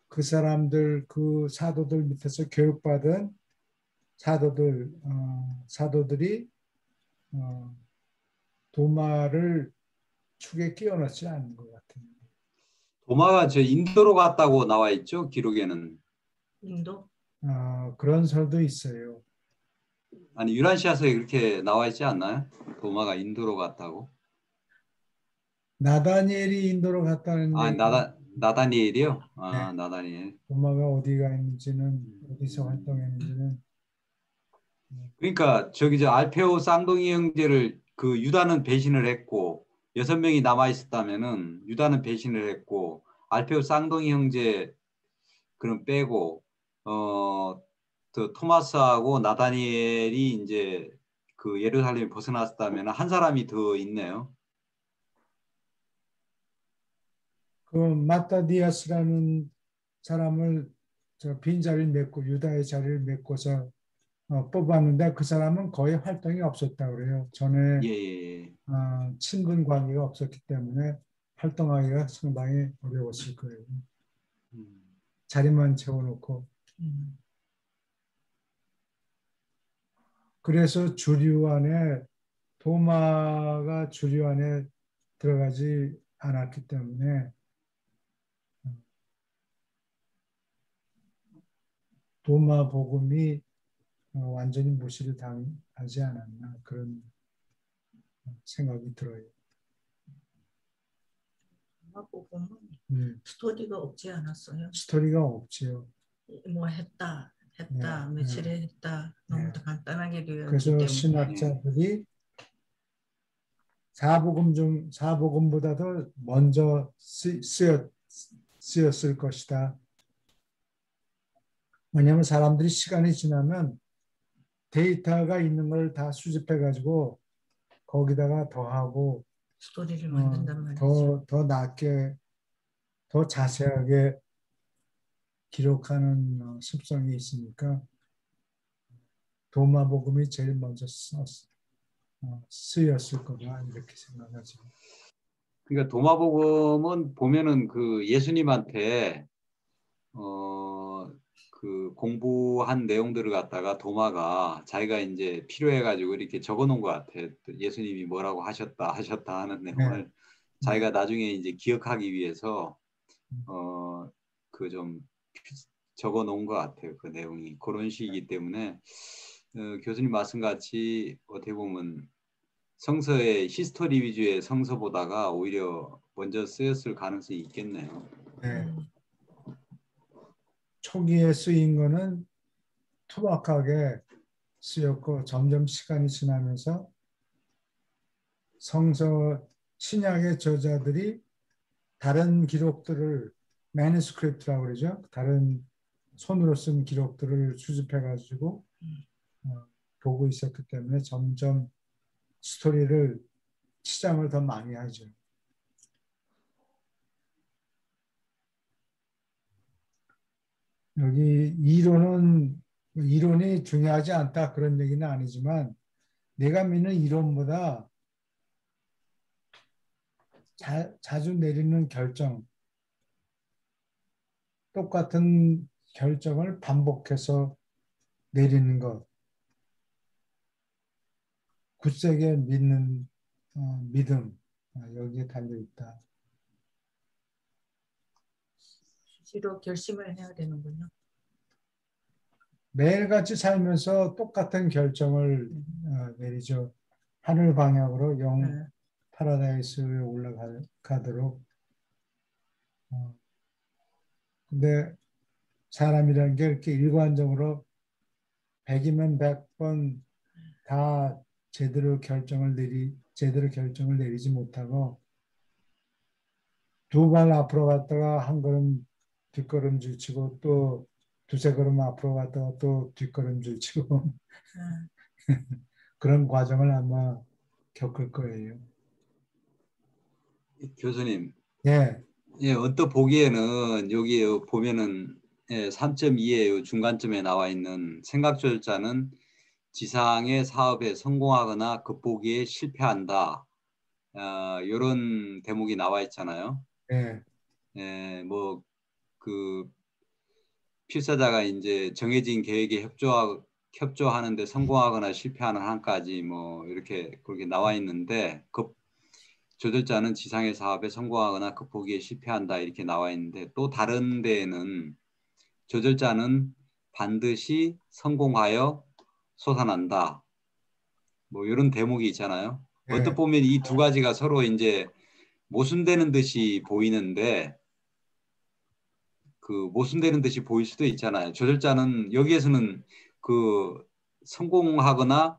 그 사람들, 그 사도들 밑에서 교육받은 사도들이 도마를 축에 끼워 넣지 않는 것 같아요. 도마가 저 인도로 갔다고 나와 있죠, 기록에는. 인도? 그런 설도 있어요. 아니 유란시아서에 그렇게 나와 있지 않나요? 도마가 인도로 갔다고. 나다니엘이 인도로 갔다는 아 얘기. 나다니엘이요? 네. 나다니엘. 도마가 어디가 있는지는 어디서 활동했는지는 그러니까 저기 저 알페오 쌍둥이 형제를 그 유다는 배신을 했고 6명이 남아 있었다면은 유다는 배신을 했고 알페오 쌍둥이 형제 그럼 빼고 또 토마스하고 나다니엘이 이제 그 예루살렘에 벗어났다면 한 사람이 더 있네요. 그 마타디아스라는 사람을 저 빈자리를 메고 유다의 자리를 메고서 뽑았는데 그 사람은 거의 활동이 없었다 그래요. 전에 예, 예, 예. 친분 관계가 없었기 때문에 활동하기가 상당히 어려웠을 거예요. 자리만 채워놓고. 그래서 주류 안에 도마가 주류 안에 들어가지 않았기 때문에 도마 복음이 완전히 무시를 당하지 않았나 그런 생각이 들어요. 도마 복음은 스토리가 없지 않았어요? 스토리가 없지요. 뭐 했다, 며칠에 했다. 너무 간단하게 되었기 그래서 때문에. 신학자들이 사복음보다도 먼저 쓰였을 것이다. 왜냐하면 사람들이 시간이 지나면 데이터가 있는 걸 다 수집해가지고 거기다가 더하고 스토리를 만든단 말이죠. 더 낮게, 더 자세하게 기록하는 습성이 있으니까 도마복음이 제일 먼저 쓰였을 거다 이렇게 생각하죠. 그러니까 도마복음은 보면은 그 예수님한테 그 공부한 내용들을 갖다가 도마가 자기가 이제 필요해가지고 이렇게 적어놓은 것 같아. 예수님이 뭐라고 하셨다 하는 내용을 자기가 나중에 이제 기억하기 위해서 그 좀 적어놓은 것 같아요. 그 내용이 그런 식이기 때문에 교수님 말씀같이 어떻게 보면 성서의 히스토리 위주의 성서보다가 오히려 먼저 쓰였을 가능성이 있겠네요. 네. 초기에 쓰인 거는 투박하게 쓰였고 점점 시간이 지나면서 성서 신약의 저자들이 다른 기록들을 매니스크립트라고 그러죠. 다른 손으로 쓴 기록들을 수집해가지고 보고 있었기 때문에 점점 스토리를 치장을 더 많이 하죠. 여기 이론이 중요하지 않다 그런 얘기는 아니지만 내가 믿는 이론보다 자주 내리는 결정, 똑같은 결정을 반복해서 내리는 것, 굳세게 믿는 믿음 여기에 달려 있다. 수시로 결심을 해야 되는군요. 매일같이 살면서 똑같은 결정을 내리죠. 하늘 방향으로 파라다이스에 올라가도록. 근데 사람이라는 게 이렇게 일관적으로 100이면 100번 다 제대로 결정을 내리지 못하고 두 발 앞으로 갔다가 한 걸음 뒷걸음질 치고 또 두세 걸음 앞으로 갔다가 또 뒷걸음질 치고 아, 그런 과정을 아마 겪을 거예요. 교수님, 예, 예, 언뜻 보기에는 여기 보면은 3.2의 중간점에 나와 있는 생각조절자는 지상의 사업에 성공하거나 극복에 실패한다. 이런 대목이 나와 있잖아요. 예, 그 필사자가 이제 정해진 계획에 협조하는데 성공하거나 실패하는 한까지 뭐 이렇게 그렇게 나와 있는데 조절자는 지상의 사업에 성공하거나 극복에 실패한다 이렇게 나와 있는데 또 다른 데에는 조절자는 반드시 성공하여 솟아난다. 뭐 이런 대목이 있잖아요. 어떻게 예, 보면 이 두 가지가 서로 이제 모순되는 듯이 보이는데 그 모순되는 듯이 보일 수도 있잖아요. 조절자는 여기에서는 그 성공하거나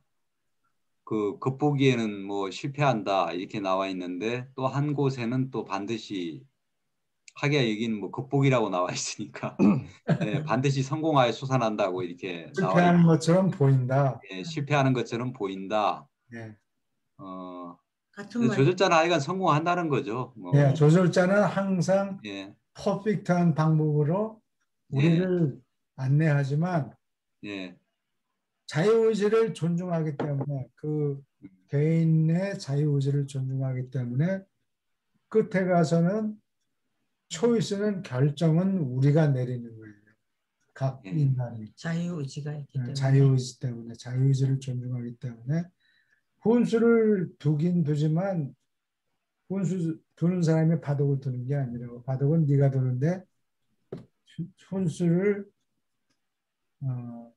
그 극복기에는 뭐 실패한다 이렇게 나와 있는데 또 한 곳에는 또 반드시 하기야 여기는 뭐 극복이라고 나와 있으니까 예, 반드시 성공하여 솟아난다고 이렇게 나와 있, 실패하는 것처럼 보인다. 예, 실패하는 것처럼 보인다. 예, 같은 그래서 말. 조절자는 하여간 성공한다는 거죠. 예, 뭐 조절자는 항상 예, 퍼펙트한 방법으로 예, 우리를 안내하지만 예, 자유의지를 존중하기 때문에 그 개인의 자유의지를 존중하기 때문에 끝에 가서는 초이스는 결정은 우리가 내리는 거예요. 각 예, 인간이 자유의지가 있기 때문에. 자유의지 때문에 자유의지를 존중하기 때문에 훈수를 두긴 두지만 훈수 두는 사람이 바둑을 두는 게 아니라고 바둑은 네가 두는데 훈수를 어,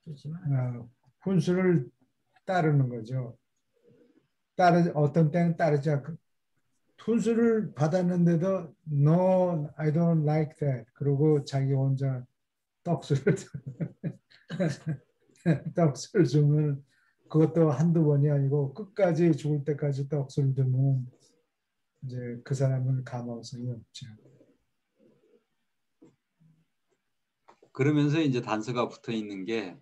그렇지만 훈수를 따르는 거죠. 어떤 때는 따르지 않고 훈수를 받았는데도 No, I don't like that. 그러고 자기 혼자 떡수를 떡수를 주면 그것도 한두 번이 아니고 끝까지 죽을 때까지 떡수를 주면 이제 그 사람은 가망성이 없죠. 그러면서 이제 단서가 붙어 있는 게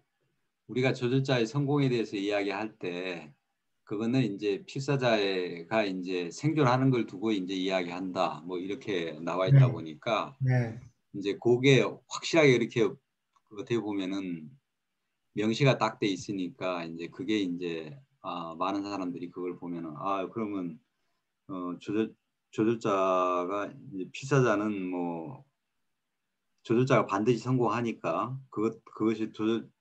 우리가 조절자의 성공에 대해서 이야기할 때 그거는 이제 필사자가 이제 생존하는 걸 두고 이제 이야기한다. 뭐 이렇게 나와 있다 네, 보니까 네, 이제 그게 확실하게 이렇게 어떻게 보면은 명시가 딱 돼 있으니까 이제 그게 이제 많은 사람들이 그걸 보면은 그러면 조절자가 이제 필사자는 뭐 조절자가 반드시 성공하니까 그것이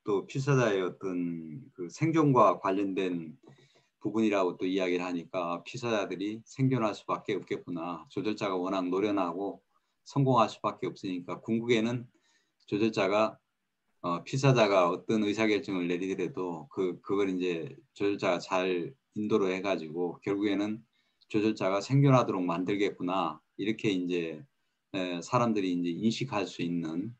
또 필사자의 어떤 그 생존과 관련된 부분이라고 또 이야기를 하니까 필사자들이 생존할 수밖에 없겠구나. 조절자가 워낙 노련하고 성공할 수밖에 없으니까 궁극에는 조절자가 필사자가 어떤 의사결정을 내리더라도 그걸 이제 조절자가 잘 인도를 해가지고 결국에는 조절자가 생존하도록 만들겠구나. 이렇게 이제 사람들이 이제 인식할 수 있는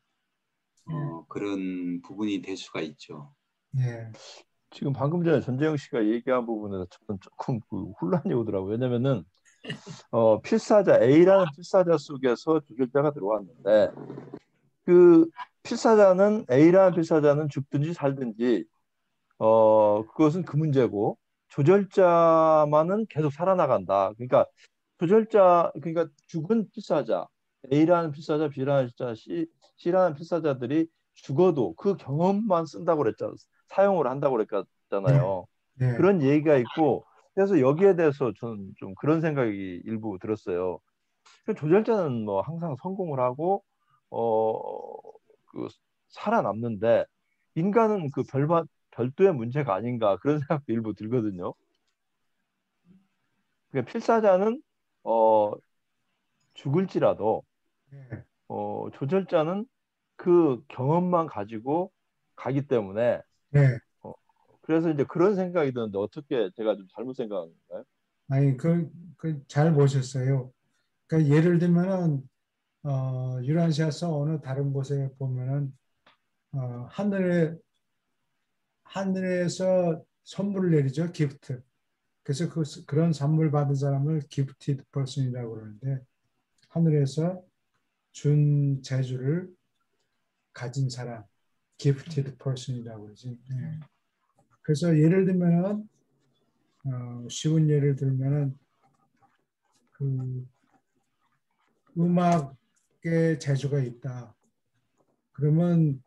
그런 부분이 될 수가 있죠. 네, 지금 방금 전에 전재영 씨가 얘기한 부분에서 저는 조금 그 혼란이 오더라고요. 왜냐면은 필사자 A라는 필사자 속에서 조절자가 들어왔는데 그 필사자는 A라는 필사자는 죽든지 살든지 그것은 그 문제고 조절자만은 계속 살아나간다. 그러니까 그러니까 죽은 필사자 A라는 필사자, B라는 필사자, C라는 필사자들이 죽어도 그 경험만 쓴다고 그랬잖아요. 사용을 한다고 네, 그랬잖아요. 네, 그런 얘기가 있고 그래서 여기에 대해서 저는 좀 그런 생각이 일부 들었어요. 조절자는 뭐 항상 성공을 하고 그 살아남는데 인간은 그 별도의 문제가 아닌가 그런 생각도 일부 들거든요. 그러니까 필사자는 어, 죽을지라도 네, 조절자는 그 경험만 가지고 가기 때문에 네. 어, 그래서 이제 그런 생각이 드는데 어떻게 제가 좀 잘못 생각한 건가요? 아니 잘 보셨어요. 그러니까 예를 들면은 유란시아서 어느 다른 곳에 보면은 하늘에서 선물을 내리죠. 기프트. 그래서 그런 선물 받은 사람을 기프티드 퍼슨이라고 그러는데 하늘에서 준 재주를 가진 사람, 기프티드 퍼슨이라고 그러지. 네. 그래서 예를 들면은 쉬운 예를 들면은 그 음악에 재주가 있다. 그러면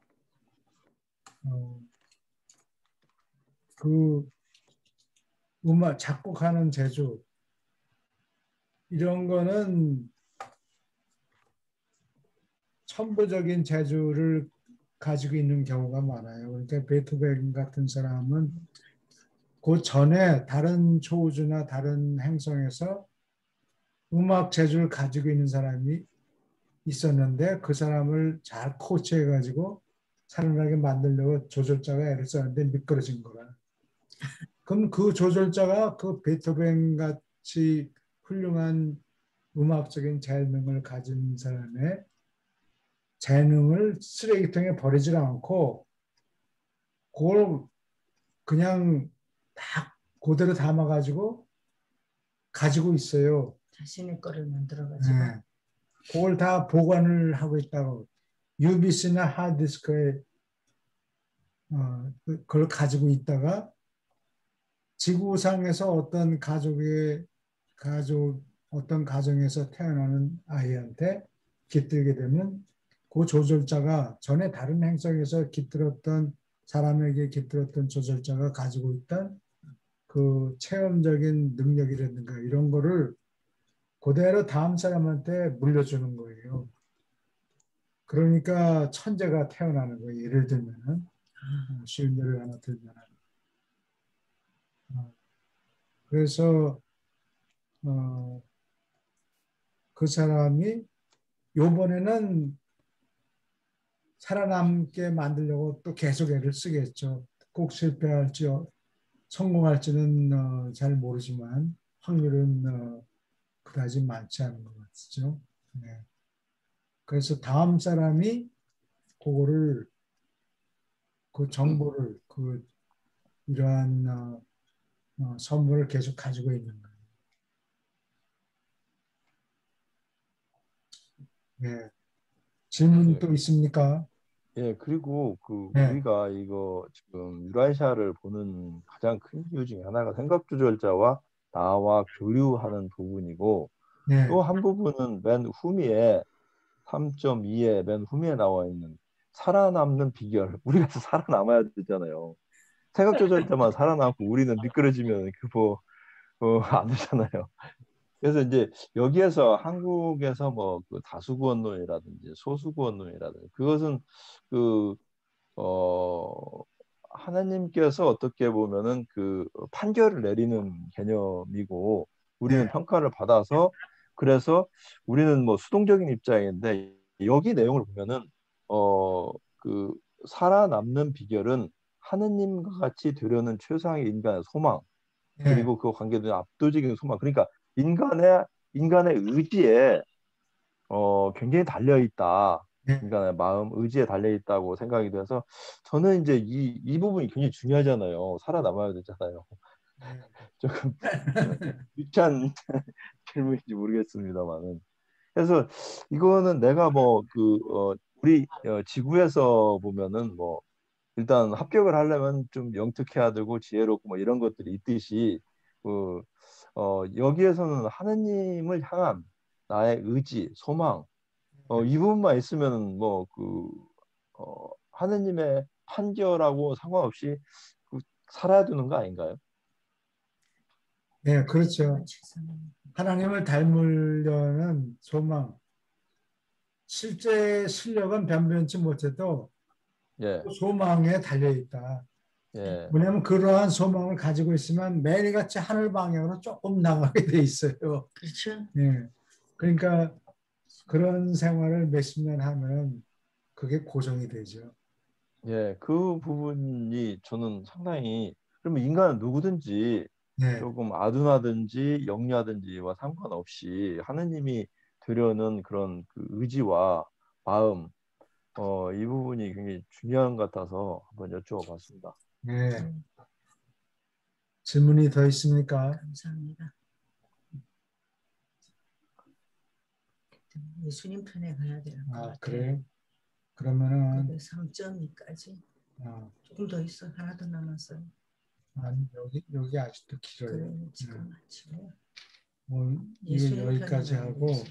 그 음악 작곡하는 재주 이런 거는 천부적인 재주를 가지고 있는 경우가 많아요. 그러니까 베토벤 같은 사람은 그 전에 다른 초우주나 다른 행성에서 음악 재주를 가지고 있는 사람이 있었는데 그 사람을 잘 코치해가지고 살아나게 만들려고 조절자가 애를 썼는데 미끄러진 거라. 그럼 그 조절자가 그 베토벤 같이 훌륭한 음악적인 재능을 가진 사람의 재능을 쓰레기통에 버리질 않고 그걸 그냥 다 그대로 담아가지고 가지고 있어요. 자신의 거를 만들어가지고. 네. 그걸 다 보관을 하고 있다고. UBC나 하드디스크에 그걸 가지고 있다가 지구상에서 어떤 가정에서 태어나는 아이한테 깃들게 되면 그 조절자가 전에 다른 행성에서 깃들었던 사람에게 깃들었던 조절자가 가지고 있던 그 체험적인 능력이라든가 이런 거를 그대로 다음 사람한테 물려주는 거예요. 그러니까 천재가 태어나는 거예요. 예를 들면은 쉬운 예를 하나 들면은 그래서 그 사람이 요번에는 살아남게 만들려고 또 계속 애를 쓰겠죠. 꼭 실패할지 성공할지는 잘 모르지만 확률은 그다지 많지 않은 것 같죠. 네. 그래서 다음 사람이 그거를 그 정보를 이러한 선물을 계속 가지고 있는 거예요. 네. 질문 또 있습니까? 예, 그리고 그 네. 우리가 이거 지금 유라시아를 보는 가장 큰 이유 중에 하나가 생각 조절자와 나와 교류하는 부분이고 네. 또 한 부분은 맨 후미에 3.2에 맨 후미에 나와 있는 살아남는 비결. 우리가 살아남아야 되잖아요. 생각 조절자만 살아남고 우리는 미끄러지면 그거 안 되잖아요. 그래서 이제 여기에서 한국에서 뭐 그 다수구원론이라든지 소수구원론이라든지 그것은 그 하나님께서 어떻게 보면은 그 판결을 내리는 개념이고 우리는 네. 평가를 받아서 그래서 우리는 뭐 수동적인 입장인데 여기 내용을 보면은 그 살아남는 비결은 하느님과 같이 되려는 최소한의 인간의 소망 네. 그리고 그 관계된 압도적인 소망 그러니까 인간의 의지에 굉장히 달려 있다. 네. 인간의 마음, 의지에 달려 있다고 생각이 돼서 저는 이제 이 부분이 굉장히 중요하잖아요. 살아남아야 되잖아요. 네. 조금 유치한 질문인지 모르겠습니다만은. 그래서 이거는 내가 뭐 우리 지구에서 보면은 뭐 일단 합격을 하려면 좀 영특해야 되고 지혜롭고 뭐 이런 것들이 있듯이 그 여기에서는 하느님을 향한 나의 의지, 소망 이 부분만 있으면 뭐 하느님의 판결하고 상관없이 그 살아야 되는 거 아닌가요? 네, 그렇죠. 하나님을 닮으려는 소망. 실제 실력은 변변치 못해도 예, 그 소망에 달려 있다. 예, 왜냐하면 그러한 소망을 가지고 있으면 매일같이 하늘 방향으로 조금 나가게 돼 있어요. 그렇죠. 예. 그러니까 그런 생활을 몇십 년 하면 그게 고정이 되죠. 예. 그 부분이 저는 상당히 그러면 인간은 누구든지 네. 조금 아둔하든지 영리하든지와 상관없이 하느님이 되려는 그런 그 의지와 마음 이 부분이 굉장히 중요한 것 같아서 한번 여쭤봤습니다. 네. 질문이 더 있습니까? 감사합니다. 예수님 편에 가야 되는 것 같아요. 그래요? 그러면은 3.2까지 아, 조금 더 있어. 하나 더 남았어요. 아니, 여기 아직도 길어요. 그래 지금 마치고 뭐 이거 예수님 여기까지 편에 하고 가야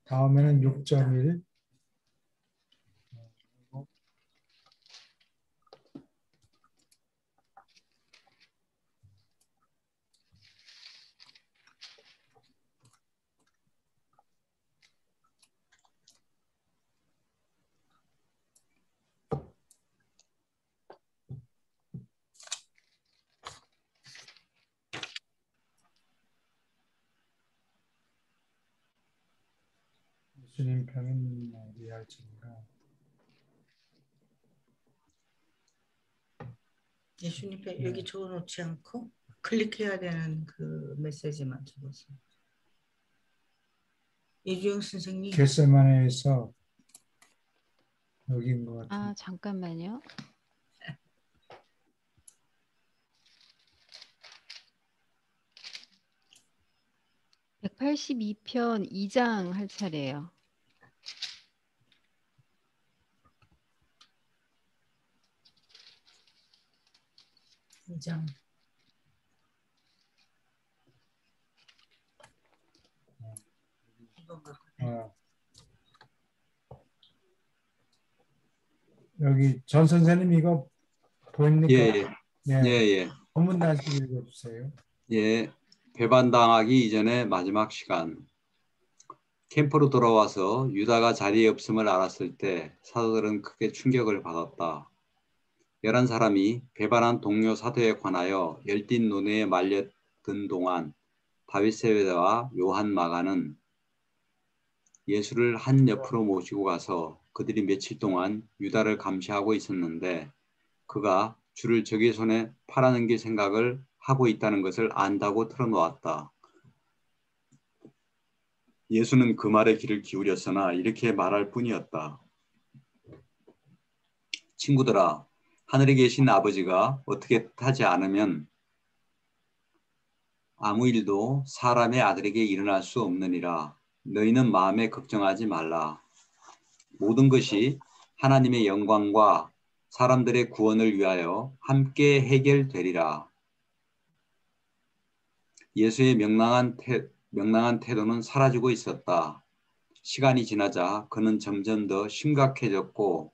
다음에는 되겠다. 6.1 예수님 편은 어디 할지인가? 예수님 편 여기 적어놓지 않고 클릭해야 되는 그 메시지만 적었어요. 이주영 선생님. 겟세마네에서 여기인 것 같은데. 아, 잠깐만요. (182편) 2장 할 차례예요. 이 장. 여기 전 선생님 이거 보입니까? 예, 예, 예, 예. 본문 다시 읽어주세요. 예. 배반당하기 이전의 마지막 시간. 캠프로 돌아와서 유다가 자리에 없음을 알았을 때 사도들은 크게 충격을 받았다. 11사람이 배반한 동료 사도에 관하여 열띤 논의에 말려든 동안 다윗 세베대와 요한 마가는 예수를 한 옆으로 모시고 가서 그들이 며칠 동안 유다를 감시하고 있었는데 그가 주를 적의 손에 팔아넘길 생각을 하고 있다는 것을 안다고 털어놓았다. 예수는 그 말에 귀를 기울였으나 이렇게 말할 뿐이었다. 친구들아, 하늘에 계신 아버지가 어떻게 뜻하지 않으면 아무 일도 사람의 아들에게 일어날 수 없느니라. 너희는 마음에 걱정하지 말라. 모든 것이 하나님의 영광과 사람들의 구원을 위하여 함께 해결되리라. 예수의 명랑한 태도는 사라지고 있었다. 시간이 지나자 그는 점점 더 심각해졌고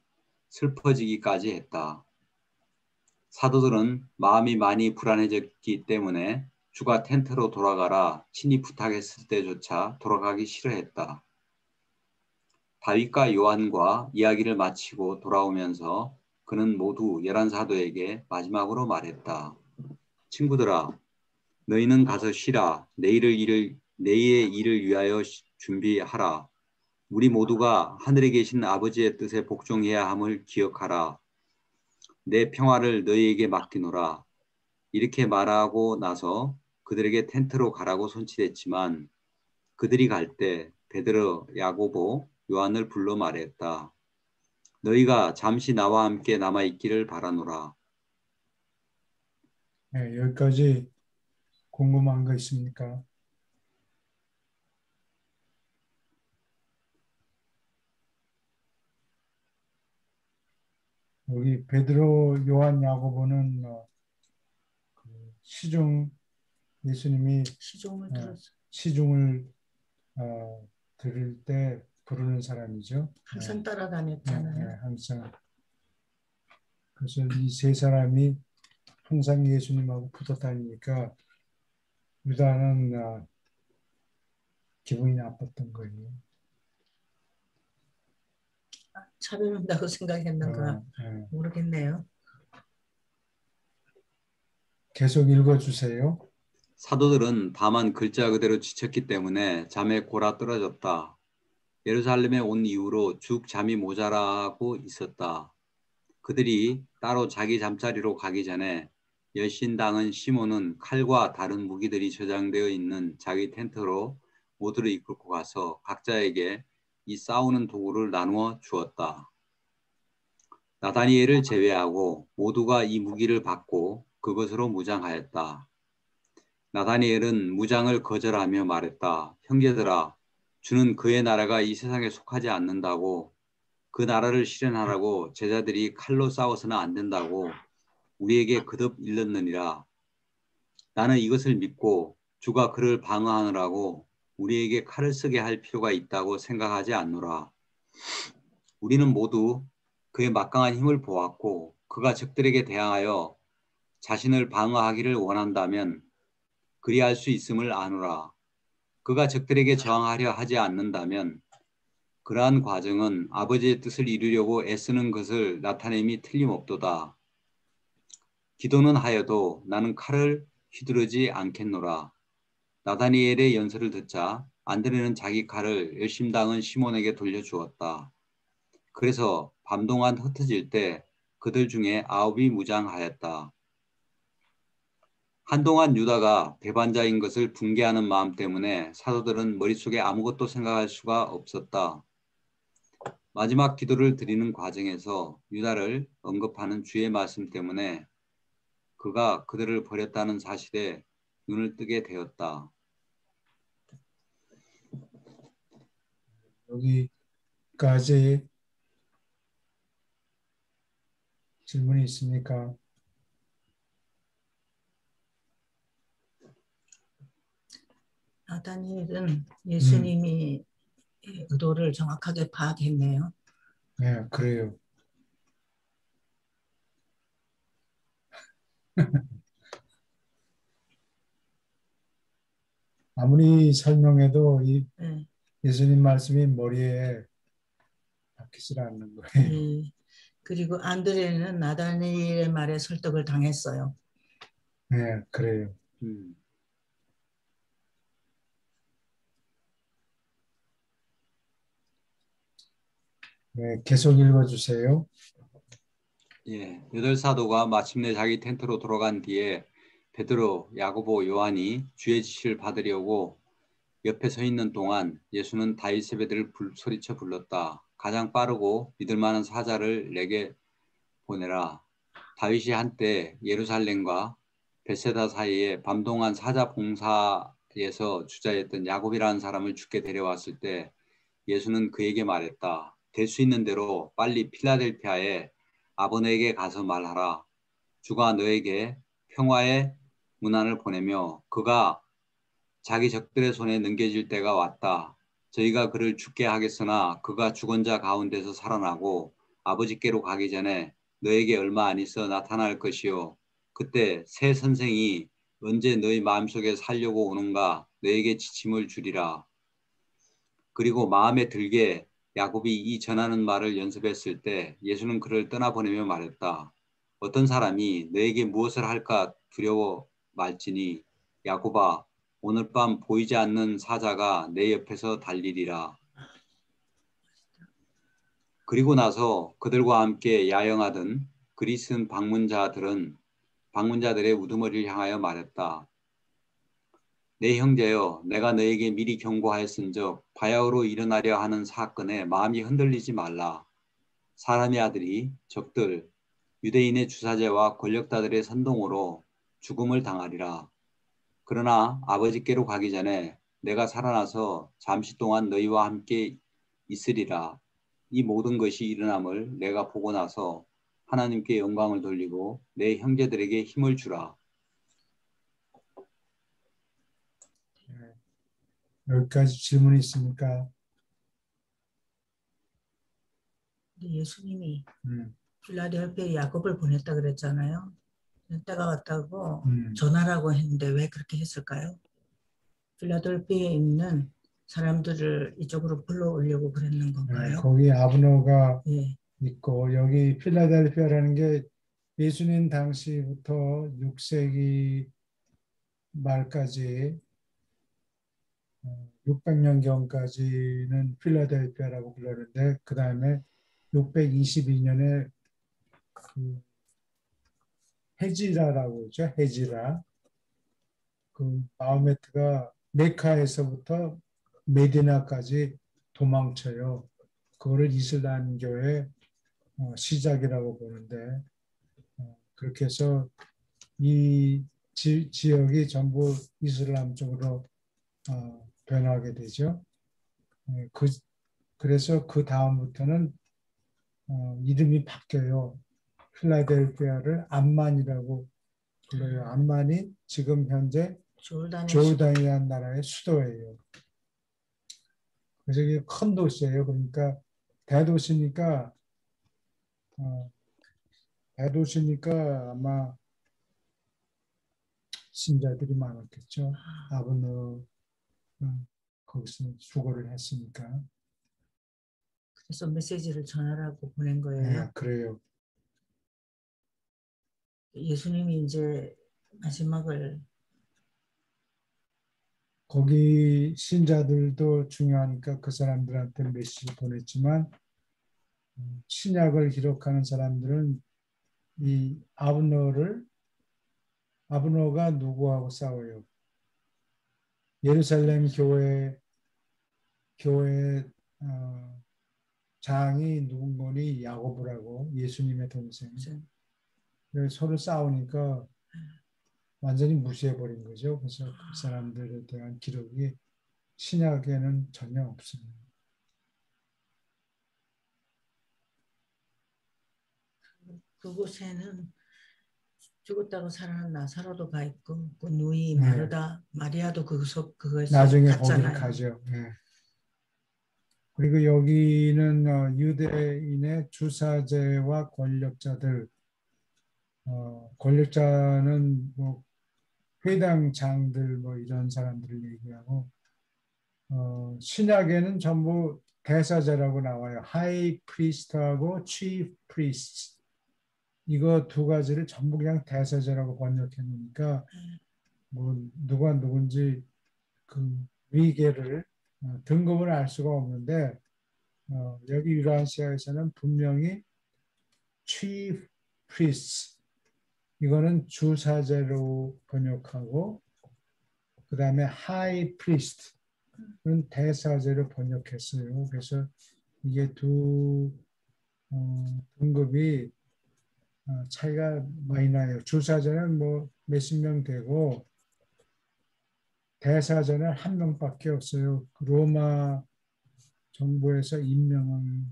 슬퍼지기까지 했다. 사도들은 마음이 많이 불안해졌기 때문에 주가 텐트로 돌아가라 친히 부탁했을 때조차 돌아가기 싫어했다. 다윗과 요한과 이야기를 마치고 돌아오면서 그는 모두 11사도에게 마지막으로 말했다. 친구들아, 너희는 가서 쉬라. 내일의 일을 위하여 준비하라. 우리 모두가 하늘에 계신 아버지의 뜻에 복종해야 함을 기억하라. 내 평화를 너희에게 맡기노라. 이렇게 말하고 나서 그들에게 텐트로 가라고 손질했지만 그들이 갈 때 베드로, 야고보, 요한을 불러 말했다. 너희가 잠시 나와 함께 남아있기를 바라노라. 네, 여기까지 궁금한 거 있습니까? 여기 베드로, 요한, 야고보는 시중 예수님이 시종을 들었어. 시중을 들을 때 부르는 사람이죠. 항상 따라다녔잖아요. 항상. 그래서 이 세 사람이 항상 예수님하고 붙어 다니니까 유다는 기분이 나빴던 거예요. 차별한다고 생각했는가 모르겠네요. 계속 읽어주세요. 사도들은 다만 글자 그대로 지쳤기 때문에 잠에 골아 떨어졌다. 예루살렘에 온 이후로 죽 잠이 모자라고 있었다. 그들이 따로 자기 잠자리로 가기 전에 여신당은 시몬은 칼과 다른 무기들이 저장되어 있는 자기 텐트로 모두를 이끌고 가서 각자에게 이 싸우는 도구를 나누어 주었다. 나다니엘을 제외하고 모두가 이 무기를 받고 그것으로 무장하였다. 나다니엘은 무장을 거절하며 말했다. 형제들아, 주는 그의 나라가 이 세상에 속하지 않는다고, 그 나라를 실현하라고 제자들이 칼로 싸워서는 안 된다고 우리에게 거듭 일렀느니라. 나는 이것을 믿고 주가 그를 방어하느라고 우리에게 칼을 쓰게 할 필요가 있다고 생각하지 않노라. 우리는 모두 그의 막강한 힘을 보았고 그가 적들에게 대항하여 자신을 방어하기를 원한다면 그리할 수 있음을 아노라. 그가 적들에게 저항하려 하지 않는다면 그러한 과정은 아버지의 뜻을 이루려고 애쓰는 것을 나타냄이 틀림없도다. 기도는 하여도 나는 칼을 휘두르지 않겠노라. 나다니엘의 연설을 듣자 안드레는 자기 칼을 열심당한 시몬에게 돌려주었다. 그래서 밤동안 흩어질 때 그들 중에 9이 무장하였다. 한동안 유다가 배반자인 것을 붕괴하는 마음 때문에 사도들은 머릿속에 아무것도 생각할 수가 없었다. 마지막 기도를 드리는 과정에서 유다를 언급하는 주의 말씀 때문에 그가 그들을 버렸다는 사실에 눈을 뜨게 되었다. 여기까지 질문이 있습니까? 나다니엘은 예수님이 의도를 정확하게 파악했네요. 네, 그래요. 아무리 설명해도 이 네. 예수님 말씀이 머리에 박히질 않는 거예요. 네. 그리고 안드레는 나다니엘의 말에 설득을 당했어요. 네, 그래요. 네, 계속 읽어주세요. 예, 8사도가 마침내 자기 텐트로 돌아간 뒤에 베드로, 야고보, 요한이 주의 지시를 받으려고 옆에 서 있는 동안 예수는 다윗세베들을 소리쳐 불렀다. 가장 빠르고 믿을 만한 사자를 내게 보내라. 다윗이 한때 예루살렘과 벳세다 사이에 밤동안 사자 봉사에서 주자였던 야곱이라는 사람을 죽게 데려왔을 때 예수는 그에게 말했다. 될 수 있는 대로 빨리 필라델피아에 아버네에게 가서 말하라. 주가 너에게 평화의 문안을 보내며 그가 자기 적들의 손에 넘겨질 때가 왔다. 저희가 그를 죽게 하겠으나 그가 죽은 자 가운데서 살아나고 아버지께로 가기 전에 너에게 얼마 안 있어 나타날 것이요. 그때 새 선생이 언제 너희 마음속에 살려고 오는가 너에게 지침을 주리라. 그리고 마음에 들게 야곱이 이 전하는 말을 연습했을 때 예수는 그를 떠나보내며 말했다. 어떤 사람이 너에게 무엇을 할까 두려워 말지니 야곱아 오늘 밤 보이지 않는 사자가 내 옆에서 달리리라. 그리고 나서 그들과 함께 야영하던 그리스 방문자들의 우두머리를 향하여 말했다. 내 형제여 내가 너에게 미리 경고하였은즉 바야흐로 일어나려 하는 사건에 마음이 흔들리지 말라. 사람의 아들이 적들 유대인의 주사제와 권력자들의 선동으로 죽음을 당하리라. 그러나 아버지께로 가기 전에 내가 살아나서 잠시 동안 너희와 함께 있으리라. 이 모든 것이 일어남을 내가 보고 나서 하나님께 영광을 돌리고 내 형제들에게 힘을 주라. 여기까지 질문이 있습니까? 예수님이 음, 필라델피아에 야곱을 보냈다 그랬잖아요. 때가 왔다고 음. 전하라고 했는데 왜 그렇게 했을까요? 필라델피아에 있는 사람들을 이쪽으로 불러오려고 그랬는 네, 건가요? 거기 아브너가 예. 있고 여기 필라델피아라는 게 예수님 당시부터 6세기 말까지 600년경까지는 필라델피아라고 불렀는데 그 다음에 622년에 그 헤지라라고 했죠. 헤지라. 그 마호메트가 메카에서부터 메디나까지 도망쳐요. 그거를 이슬람교의 시작이라고 보는데 그렇게 해서 이 지역이 전부 이슬람 쪽으로 변하게 되죠. 예, 그래서 그 다음부터는 이름이 바뀌어요. 필라델피아를 암만이라고 불러요. 암만이 지금 현재 조르단이라는 나라의 수도예요. 그래서 이게 큰 도시예요. 그러니까 대도시니까 아마 신자들이 많았겠죠. 아브너 거기서 수고를 했으니까. 그래서 메시지를 전하라고 보낸 거예요. 네, 그래요. 예수님이 이제 마지막을 거기 신자들도 중요하니까 그 사람들한테 메시지 보냈지만 신약을 기록하는 사람들은 이 아브너가 누구하고 싸워요? 예루살렘 교회 장이 누군가니 야고보라고 예수님의 동생. 그래서 서로 싸우니까 완전히 무시해버린 거죠. 그래서 그 사람들에 대한 기록이 신약에는 전혀 없습니다. 그곳에는 죽었다고 살아난 나사로도 가 있고 그 누이 네. 마리아도 그거에 나중에 갔잖아요. 거기를 가죠. 네. 그리고 여기는 유대인의 주사제와 권력자들, 권력자는 뭐 회당장들 뭐 이런 사람들을 얘기하고 신약에는 전부 대사제라고 나와요. 하이 프리스트하고 치프 프리스트 이거 두 가지를 전부 그냥 대사제라고 번역해 놓으니까 뭐 누가 누군지 그 위계를 등급을 알 수가 없는데 여기 유라시아에서는 분명히 chief priests 이거는 주사제로 번역하고 그 다음에 high priest는 대사제로 번역했어요. 그래서 이게 두 등급이 차이가 많이 나요. 주사제는 뭐 몇십 명 되고 대사제는 한 명밖에 없어요. 로마 정부에서 임명을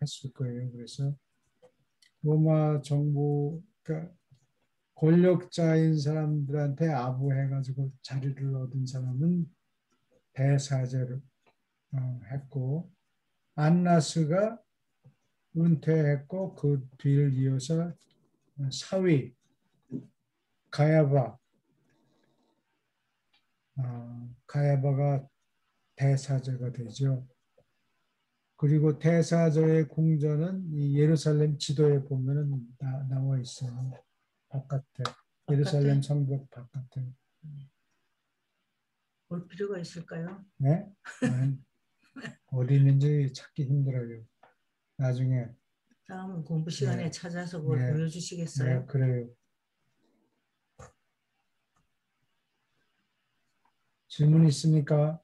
했을 거예요. 그래서 로마 정부 그러니까 권력자인 사람들한테 아부해가지고 자리를 얻은 사람은 대사제를 했고 안나스가 은퇴했고 그 뒤를 이어서 사위 가야바가 대사제가 되죠. 그리고 대사제의 궁전은 이 예루살렘 지도에 보면은 나와 있어요. 바깥에 예루살렘 성벽 바깥에. 볼 필요가 있을까요? 네? 어디 있는지 찾기 힘들어요. 나중에. 다음 공부 시간에 네. 찾아서 그걸 네. 보여주시겠어요? 네, 그래요. 질문 있습니까?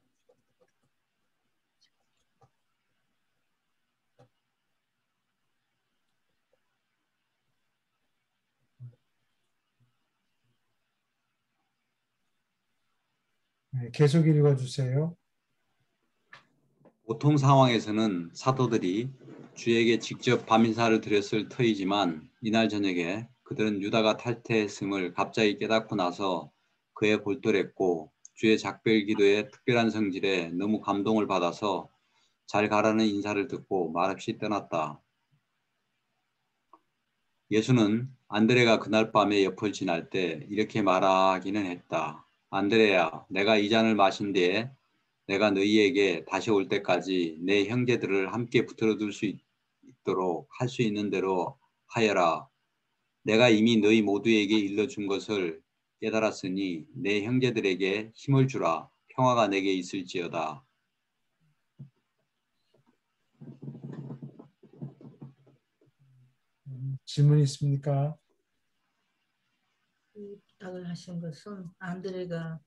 네, 계속 읽어주세요. 보통 상황에서는 사도들이 주에게 직접 밤인사를 드렸을 터이지만 이날 저녁에 그들은 유다가 탈퇴했음을 갑자기 깨닫고 나서 그의 골똘했고 주의 작별 기도의 특별한 성질에 너무 감동을 받아서 잘 가라는 인사를 듣고 말없이 떠났다. 예수는 안드레가 그날 밤에 옆을 지날 때 이렇게 말하기는 했다. 안드레야, 내가 이 잔을 마신 뒤에 내가 너희에게 다시 올 때까지 내 형제들을 함께 붙들어둘 수 있도록 할 수 있는 대로 하여라. 내가 이미 너희 모두에게 일러준 것을 깨달았으니 내 형제들에게 힘을 주라. 평화가 내게 있을지어다. 질문 있습니까? 이 부탁을 하신 것은 안드레가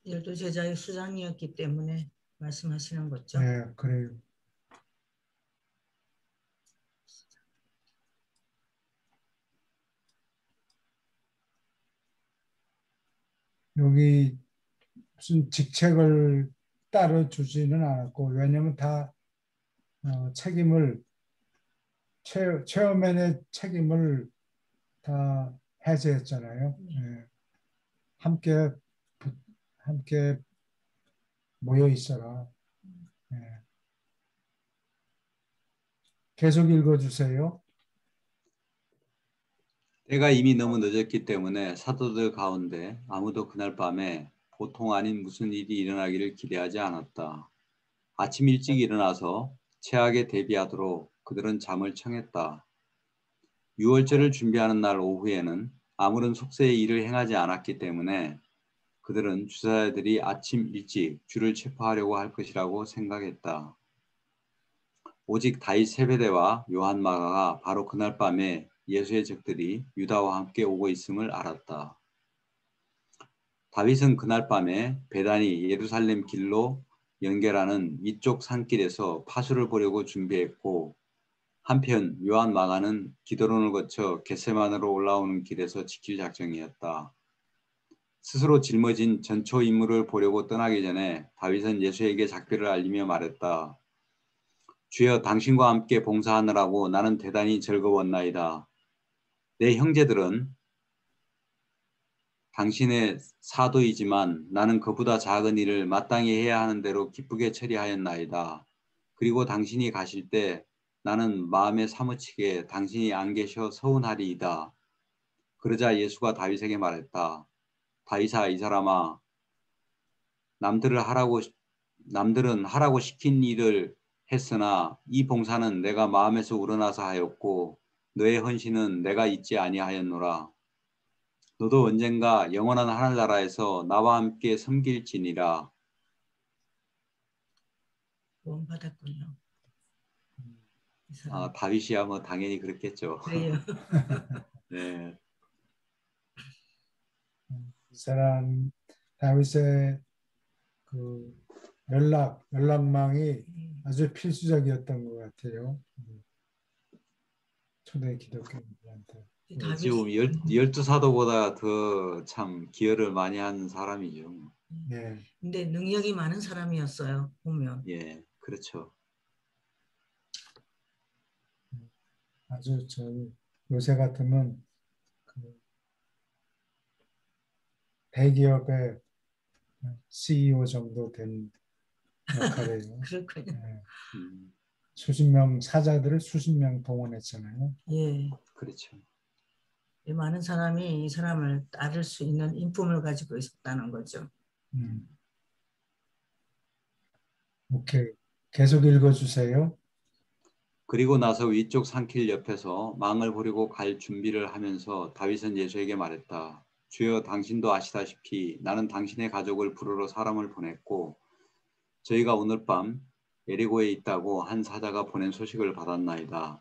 12제자의 수장이었기 때문에 말씀하시는 거죠. 네, 그래요. 여기 무슨 직책을 따로 주지는 않았고, 왜냐면 다 책임을 체어맨의 책임을 다 해제했잖아요. 예. 함께 함께 모여 있어라. 예. 계속 읽어주세요. 때가 이미 너무 늦었기 때문에 사도들 가운데 아무도 그날 밤에 보통 아닌 무슨 일이 일어나기를 기대하지 않았다. 아침 일찍 일어나서 최악에 대비하도록 그들은 잠을 청했다. 유월절을 준비하는 날 오후에는 아무런 속세의 일을 행하지 않았기 때문에 그들은 주사자들이 아침 일찍 주를 체포하려고 할 것이라고 생각했다. 오직 다윗 세베대와 요한 마가가 바로 그날 밤에 예수의 적들이 유다와 함께 오고 있음을 알았다. 다윗은 그날 밤에 베다니 예루살렘 길로 연결하는 위쪽 산길에서 파수를 보려고 준비했고, 한편 요한 마가는 기드론을 거쳐 겟세만으로 올라오는 길에서 지킬 작정이었다. 스스로 짊어진 전초 임무를 보려고 떠나기 전에 다윗은 예수에게 작별을 알리며 말했다. 주여, 당신과 함께 봉사하느라고 나는 대단히 즐거웠나이다. 내 형제들은 당신의 사도이지만 나는 그보다 작은 일을 마땅히 해야 하는 대로 기쁘게 처리하였나이다. 그리고 당신이 가실 때 나는 마음에 사무치게 당신이 안 계셔 서운하리이다. 그러자 예수가 다윗에게 말했다. 다윗아, 이 사람아, 남들은 하라고 시킨 일을 했으나 이 봉사는 내가 마음에서 우러나서 하였고 너의 헌신은 내가 잊지 아니하였노라. 너도 언젠가 영원한 하늘나라에서 나와 함께 섬길지니라. 구원 받았군요. 이 사람. 다윗이야 뭐 당연히 그렇겠죠. 그래요. 네. 이 사람 다윗의 그 연락망이 아주 필수적이었던 것 같아요. 초대 기독교인들한테. 지금 12사도보다 더 참 기여를 많이 한 사람이죠. 예. 근데 능력이 많은 사람이었어요. 보면. 예, 그렇죠. 아주 요새 같으면 그 대기업의 CEO 정도 된 역할이에요. 그렇군요. 예. 음, 사자들을 수십 명 동원했잖아요. 예. 그렇죠. 많은 사람이 이 사람을 따를 수 있는 인품을 가지고 있었다는 거죠. 오케이. 계속 읽어주세요. 그리고 나서 위쪽 산길 옆에서 망을 버리고 갈 준비를 하면서 다윗은 예수에게 말했다. 주여, 당신도 아시다시피 나는 당신의 가족을 부르러 사람을 보냈고 저희가 오늘 밤 예리고에 있다고 한 사자가 보낸 소식을 받았나이다.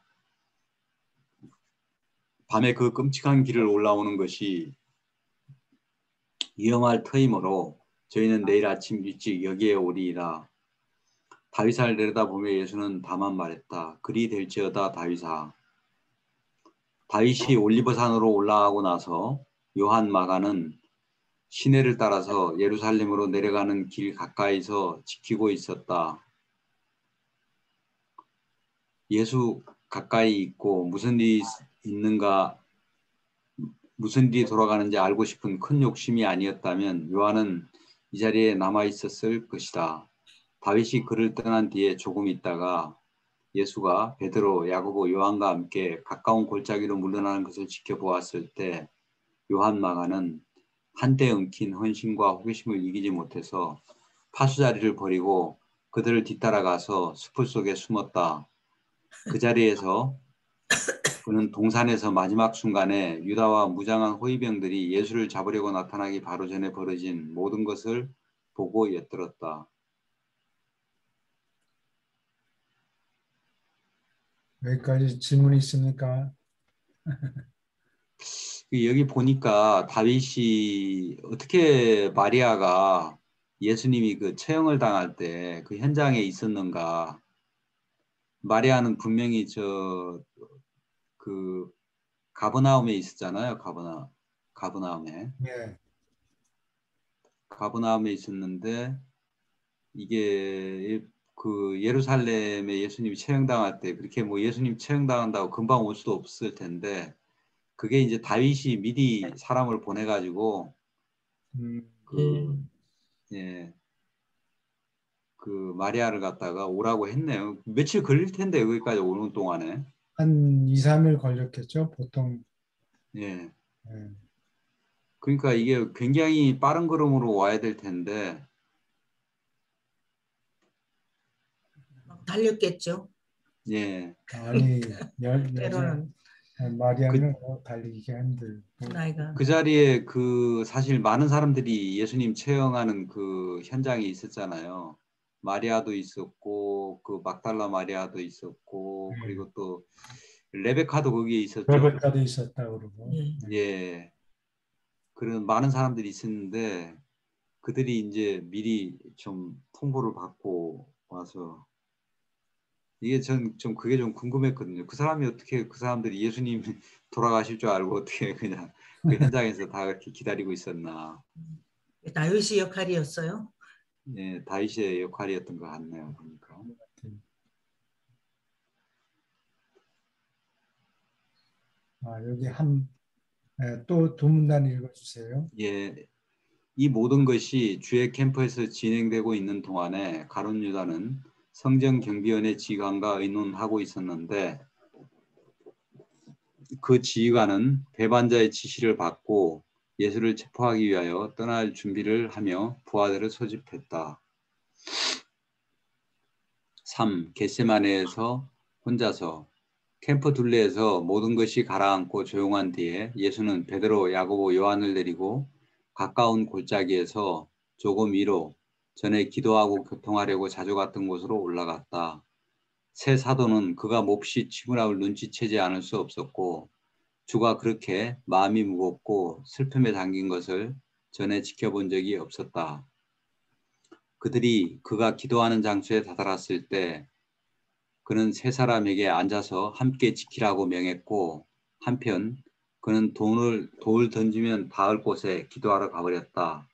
밤에 그 끔찍한 길을 올라오는 것이 위험할 터이므로 저희는 내일 아침 일찍 여기에 오리이다. 다윗을 내려다보며 예수는 다만 말했다. 그리 될지어다 다윗아. 다윗이 올리브산으로 올라가고 나서 요한 마가는 시내를 따라서 예루살렘으로 내려가는 길 가까이서 지키고 있었다. 예수 가까이 있고 무슨 일이 있는가, 무슨 일이 돌아가는지 알고 싶은 큰 욕심이 아니었다면 요한은 이 자리에 남아 있었을 것이다. 다윗이 그를 떠난 뒤에 조금 있다가 예수가 베드로, 야고보, 요한과 함께 가까운 골짜기로 물러나는 것을 지켜보았을 때 요한 마가는 한때 엉킨 헌신과 호기심을 이기지 못해서 파수자리를 버리고 그들을 뒤따라가서 숲을 속에 숨었다. 그 자리에서 그는 동산에서 마지막 순간에 유다와 무장한 호위병들이 예수를 잡으려고 나타나기 바로 전에 벌어진 모든 것을 보고 엿들었다. 여기까지 질문이 있습니까? 여기 보니까 다윗이 어떻게 마리아가 예수님이 그 처형을 당할 때 그 현장에 있었는가. 마리아는 분명히 그 가버나움에 있었잖아요. 가버나움에. 예. 가버나움에 있었는데 이게 그 예루살렘에 예수님이 처형당할 때 그렇게 뭐 예수님 처형당한다고 금방 올 수도 없을 텐데 그게 이제 다윗이 미리 사람을 보내가지고 그 예, 그 마리아를 갖다가 오라고 했네요. 며칠 걸릴 텐데 여기까지 오는 동안에. 한 2, 3일 걸렸겠죠, 보통. 예. 예. 그러니까 이게 굉장히 빠른 걸음으로 와야 될 텐데 달렸겠죠. 예. 아니, 때로는 마리아는 달리기가 힘들고. 나이가 그 자리에 그 사실 많은 사람들이 예수님 처형하는 그 현장에 있었잖아요. 마리아도 있었고 그 막달라 마리아도 있었고 그리고 또 레베카도 거기에 있었죠. 레베카도 있었다 그러고. 예. 그런 많은 사람들이 있었는데 그들이 이제 미리 좀 통보를 받고 와서 이게 좀 그게 좀 궁금했거든요. 그 사람이 어떻게 그 사람들이 예수님 돌아가실 줄 알고 어떻게 그냥 그 현장에서 다 그렇게 기다리고 있었나. 다윗이 역할이었어요. 예, 다윗의 역할이었던 것 같네요. 그러니까. 여기 또 두 문단 읽어주세요. 예, 이 모든 것이 주의 캠프에서 진행되고 있는 동안에 가룟 유다는 성전 경비원의 지휘관과 의논하고 있었는데 그 지휘관은 배반자의 지시를 받고 예수를 체포하기 위하여 떠날 준비를 하며 부하들을 소집했다. 3. 겟세마네에서 혼자서 캠프 둘레에서 모든 것이 가라앉고 조용한 뒤에 예수는 베드로, 야고보, 요한을 데리고 가까운 골짜기에서 조금 위로 전에 기도하고 교통하려고 자주 갔던 곳으로 올라갔다. 새 사도는 그가 몹시 침울함을 눈치채지 않을 수 없었고 주가 그렇게 마음이 무겁고 슬픔에 잠긴 것을 전에 지켜본 적이 없었다. 그들이 그가 기도하는 장소에 다다랐을 때 그는 세 사람에게 앉아서 함께 지키라고 명했고 한편 그는 돌 던지면 닿을 곳에 기도하러 가버렸다.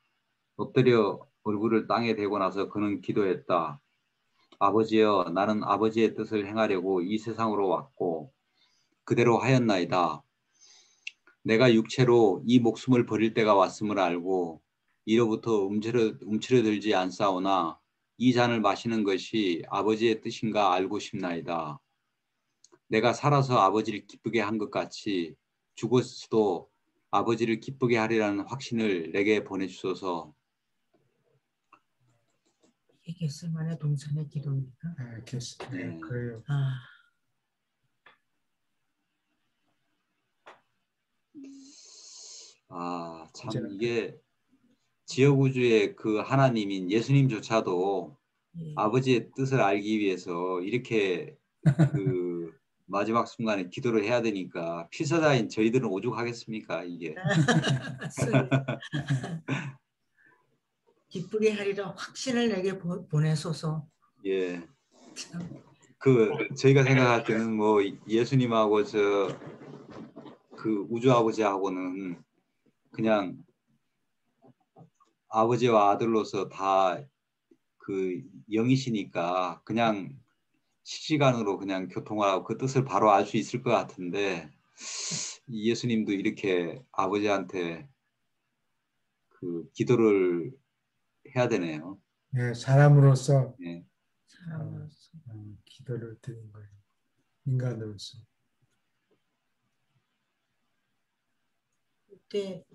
엎드려 얼굴을 땅에 대고 나서 그는 기도했다. 아버지여, 나는 아버지의 뜻을 행하려고 이 세상으로 왔고 그대로 하였나이다. 내가 육체로 이 목숨을 버릴 때가 왔음을 알고 이로부터 움츠러들지 않사오나 이 잔을 마시는 것이 아버지의 뜻인가 알고 싶나이다. 내가 살아서 아버지를 기쁘게 한 것 같이 죽었어도 아버지를 기쁘게 하리라는 확신을 내게 보내주소서. 이게 겟세마네 동산의 기도입니까? 네, 그래요. 참 이게 지역우주의 그 하나님인 예수님조차도 아버지의 뜻을 알기 위해서 이렇게 그 마지막 순간에 기도를 해야 되니까 필사자인 저희들은 오죽하겠습니까 이게. 기쁘게 하리라 확신을 내게 보내소서. 예. 저희가 생각할 때는 뭐 예수님하고 그 우주 아버지하고는 그냥 아버지와 아들로서 다 그 영이시니까 그냥 실시간으로 그냥 교통을 하고 그 뜻을 바로 알 수 있을 것 같은데 예수님도 이렇게 아버지한테 그 기도를 해야 되네요. 네, 사람으로서 네. 기도를 드린 거예요. 인간으로서. 그때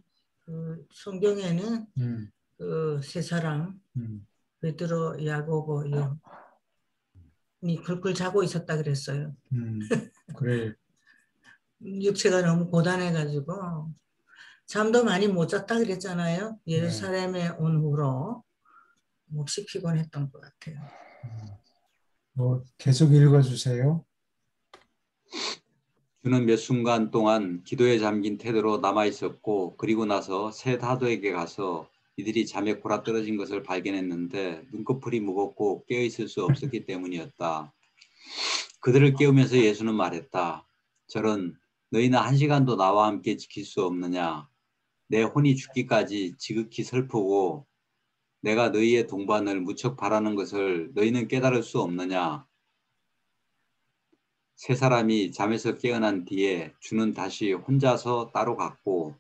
그 성경에는 그 세 사람 베드로, 야고보, 요한이 굴굴 자고 있었다 그랬어요. 그래. 육체가 너무 고단해가지고 잠도 많이 못 잤다 그랬잖아요. 예루살렘에 온 후로 몹시 피곤했던 것 같아요. 계속 읽어주세요. 주는 몇 순간 동안 기도에 잠긴 태도로 남아있었고 그리고 나서 세 사도에게 가서 이들이 잠에 골아떨어진 것을 발견했는데 눈꺼풀이 무겁고 깨어있을 수 없었기 때문이었다. 그들을 깨우면서 예수는 말했다. 저런 너희는 1시간도 나와 함께 지킬 수 없느냐. 내 혼이 죽기까지 지극히 슬프고 내가 너희의 동반을 무척 바라는 것을 너희는 깨달을 수 없느냐? 세 사람이 잠에서 깨어난 뒤에 주는 다시 혼자서 따로 갔고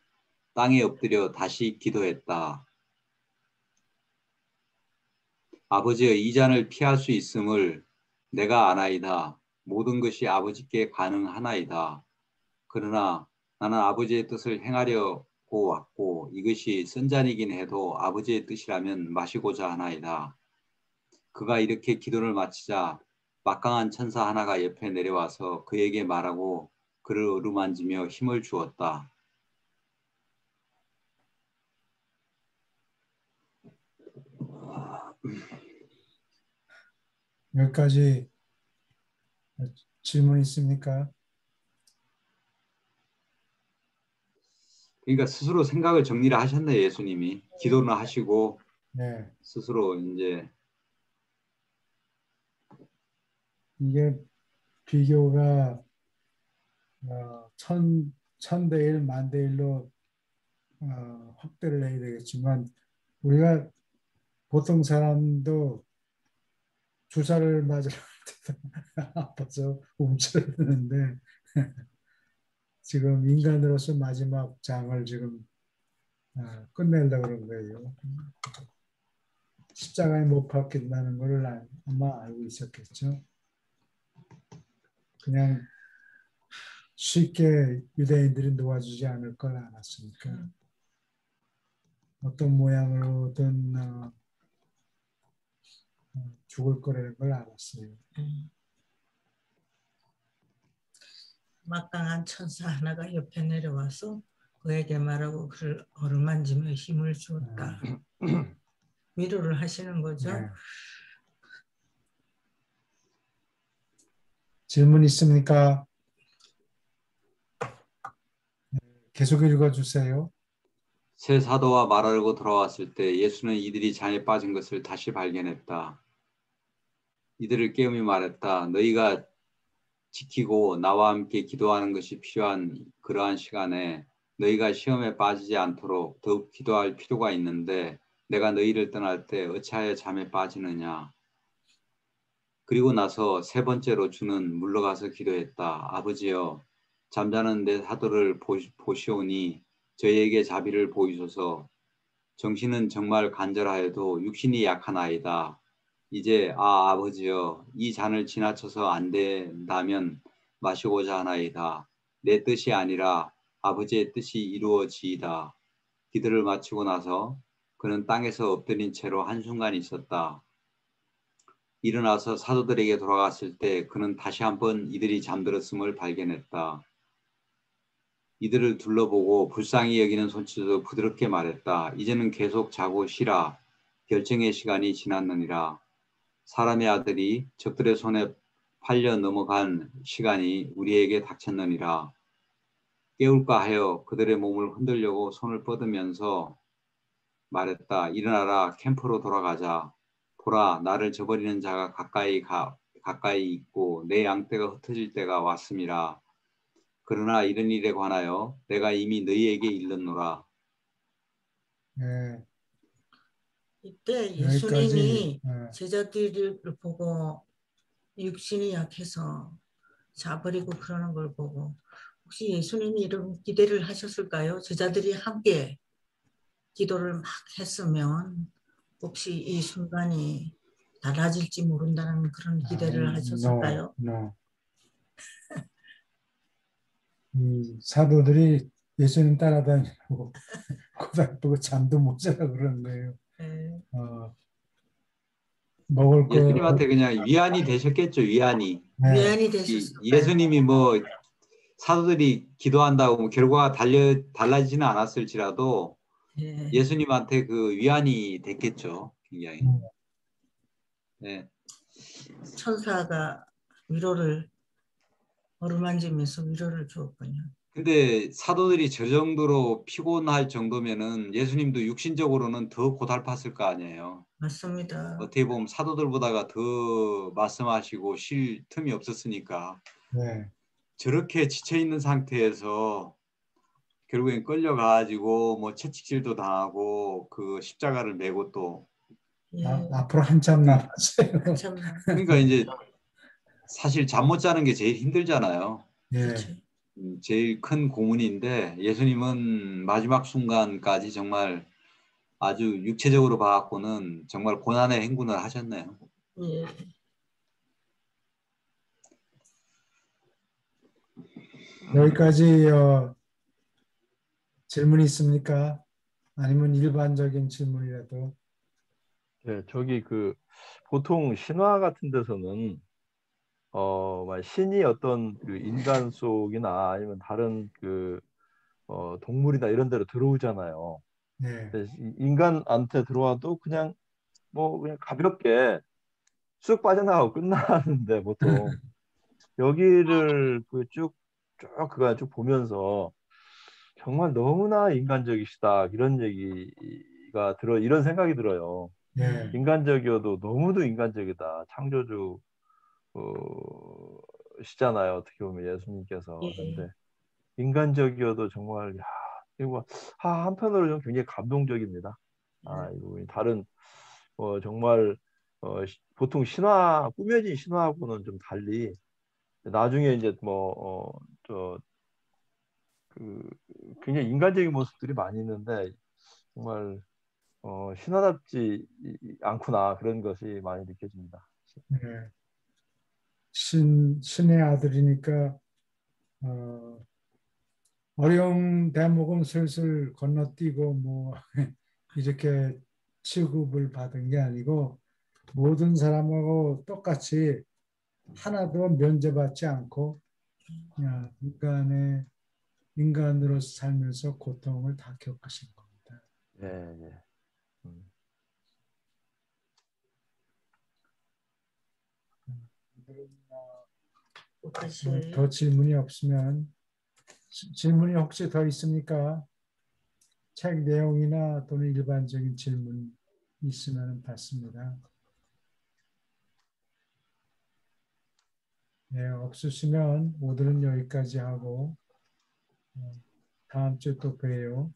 땅에 엎드려 다시 기도했다. 아버지여, 이 잔을 피할 수 있음을 내가 아나이다. 모든 것이 아버지께 가능하나이다. 그러나 나는 아버지의 뜻을 행하려고 왔고 이것이 쓴 잔이긴 해도 아버지의 뜻이라면 마시고자 하나이다. 그가 이렇게 기도를 마치자 막강한 천사 하나가 옆에 내려와서 그에게 말하고 그를 어루만지며 힘을 주었다. 여기까지 질문 있습니까? 그러니까 스스로 생각을 정리를 하셨네, 예수님이. 기도는 하시고 네. 스스로 이제 이게 비교가 천대 일, 만대 일로 확대를 해야 되겠지만 우리가 보통 사람도 주사를 맞으러 갈 때도 아파서 움츠러드는데 지금 인간으로서 마지막 장을 지금 끝내려고 그런 거예요. 십자가에 못 박힌다는 걸 아마 알고 있었겠죠. 그냥 쉽게 유대인들이 놓아주지 않을 걸 알았으니까 어떤 모양으로든 죽을 거라는 걸 알았어요. 막강한 천사 하나가 옆에 내려와서 그에게 말하고 그를 어루만지며 힘을 주었다. 위로를 하시는 거죠. 네. 질문 있습니까? 계속 읽어주세요. 새 사도와 말하려고 돌아왔을 때 예수는 이들이 잠에 빠진 것을 다시 발견했다. 이들을 깨우며 말했다. 너희가 지키고 나와 함께 기도하는 것이 필요한 그러한 시간에 너희가 시험에 빠지지 않도록 더욱 기도할 필요가 있는데 내가 너희를 떠날 때 어찌하여 잠에 빠지느냐. 그리고 나서 세 번째로 주는 물러가서 기도했다. 아버지여, 잠자는 내 사도를 보시오니 저희에게 자비를 보이소서. 정신은 정말 간절하여도 육신이 약하나이다. 이제 아버지여, 이 잔을 지나쳐서 안 된다면 마시고자 하나이다. 내 뜻이 아니라 아버지의 뜻이 이루어지이다. 기도를 마치고 나서 그는 땅에서 엎드린 채로 한순간 있었다. 일어나서 사도들에게 돌아갔을 때 그는 다시 한번 이들이 잠들었음을 발견했다. 이들을 둘러보고 불쌍히 여기는 손짓으로 부드럽게 말했다. 이제는 계속 자고 쉬라. 결정의 시간이 지났느니라. 사람의 아들이 적들의 손에 팔려 넘어간 시간이 우리에게 닥쳤느니라. 깨울까 하여 그들의 몸을 흔들려고 손을 뻗으면서 말했다. 일어나라. 캠프로 돌아가자. 보라, 나를 저버리는 자가 가까이 있고 내 양떼가 흩어질 때가 왔음이라. 그러나 이런 일에 관하여 내가 이미 너희에게 일렀노라. 네. 이때 여기까지, 예수님이 네. 제자들을 보고 육신이 약해서 자버리고 그러는 걸 보고 혹시 예수님이 이런 기대를 하셨을까요? 제자들이 함께 기도를 막 했으면 혹시 이 순간이 달라질지 모른다는 그런 기대를 하셨을까요? No. 이 사도들이 예수님 따라다니고 고달프고 잠도 못 자라 그러는 거예요. 네. 먹을 거 예수님한테 그냥 위안이 되셨겠죠. 위안이. 네. 위안이 되셨을까요? 예수님이 뭐 사도들이 기도한다고 뭐 결과가 달라지지는 않았을지라도 네. 예수님한테 그 위안이 됐겠죠. 굉장히. 네. 천사가 위로를 어루만지면서 위로를 주었군요. 근데 사도들이 저 정도로 피곤할 정도면은 예수님도 육신적으로는 더 고달팠을 거 아니에요. 맞습니다. 어떻게 보면 사도들보다가 더 말씀하시고 쉴 틈이 없었으니까 네. 저렇게 지쳐 있는 상태에서 결국엔 끌려가지고 뭐 채찍질도 당하고 그 십자가를 메고 또 예. 앞으로 한참 남았어요. 참, 그러니까 이제 사실 잠 못 자는 게 제일 힘들잖아요. 예. 그렇죠. 제일 큰 고문인데 예수님은 마지막 순간까지 정말 아주 육체적으로 봐갖고는 정말 고난의 행군을 하셨네요. 예. 여기까지 질문이 있습니까? 아니면 일반적인 질문이라도. 네, 저기 그 보통 신화 같은 데서는 신이 어떤 그 인간 속이나 아니면 다른 그 동물이나 이런 데로 들어오잖아요. 네. 근데 인간한테 들어와도 그냥 뭐 그냥 가볍게 쑥 빠져나가고 끝나는데 보통 여기를 그쭉 그거 쭉 보면서 정말 너무나 인간적이시다 이런 얘기가 이런 생각이 들어요. 예. 인간적이어도 너무도 인간적이다. 창조주 시잖아요. 어떻게 보면 예수님께서. 예. 근데 인간적이어도 정말 야, 이거 한편으로 좀 굉장히 감동적입니다. 이거 다른 정말 보통 신화 꾸며진 신화하고는 좀 달리 나중에 이제 그 굉장히 인간적인 모습들이 많이 있는데 정말 신화답지 않구나 그런 것이 많이 느껴집니다. 예. 신의 아들이니까 어려운 대목은 슬슬 건너뛰고 뭐 이렇게 취급을 받은 게 아니고 모든 사람하고 똑같이 하나도 면제받지 않고 그냥 인간으로 살면서 고통을 다 겪으신 겁니다. 예, 예. 더 질문이 없으면 질문이 혹시 더 있습니까? 책 내용이나 또는 일반적인 질문 있으면 받습니다. 네, 없으시면 오늘은 여기까지 하고 다음 주에 또 봬요.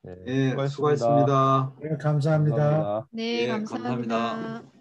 예, 예, 수고하셨습니다. 수고하셨습니다. 네, 감사합니다. 감사합니다. 네, 예, 감사합니다. 감사합니다.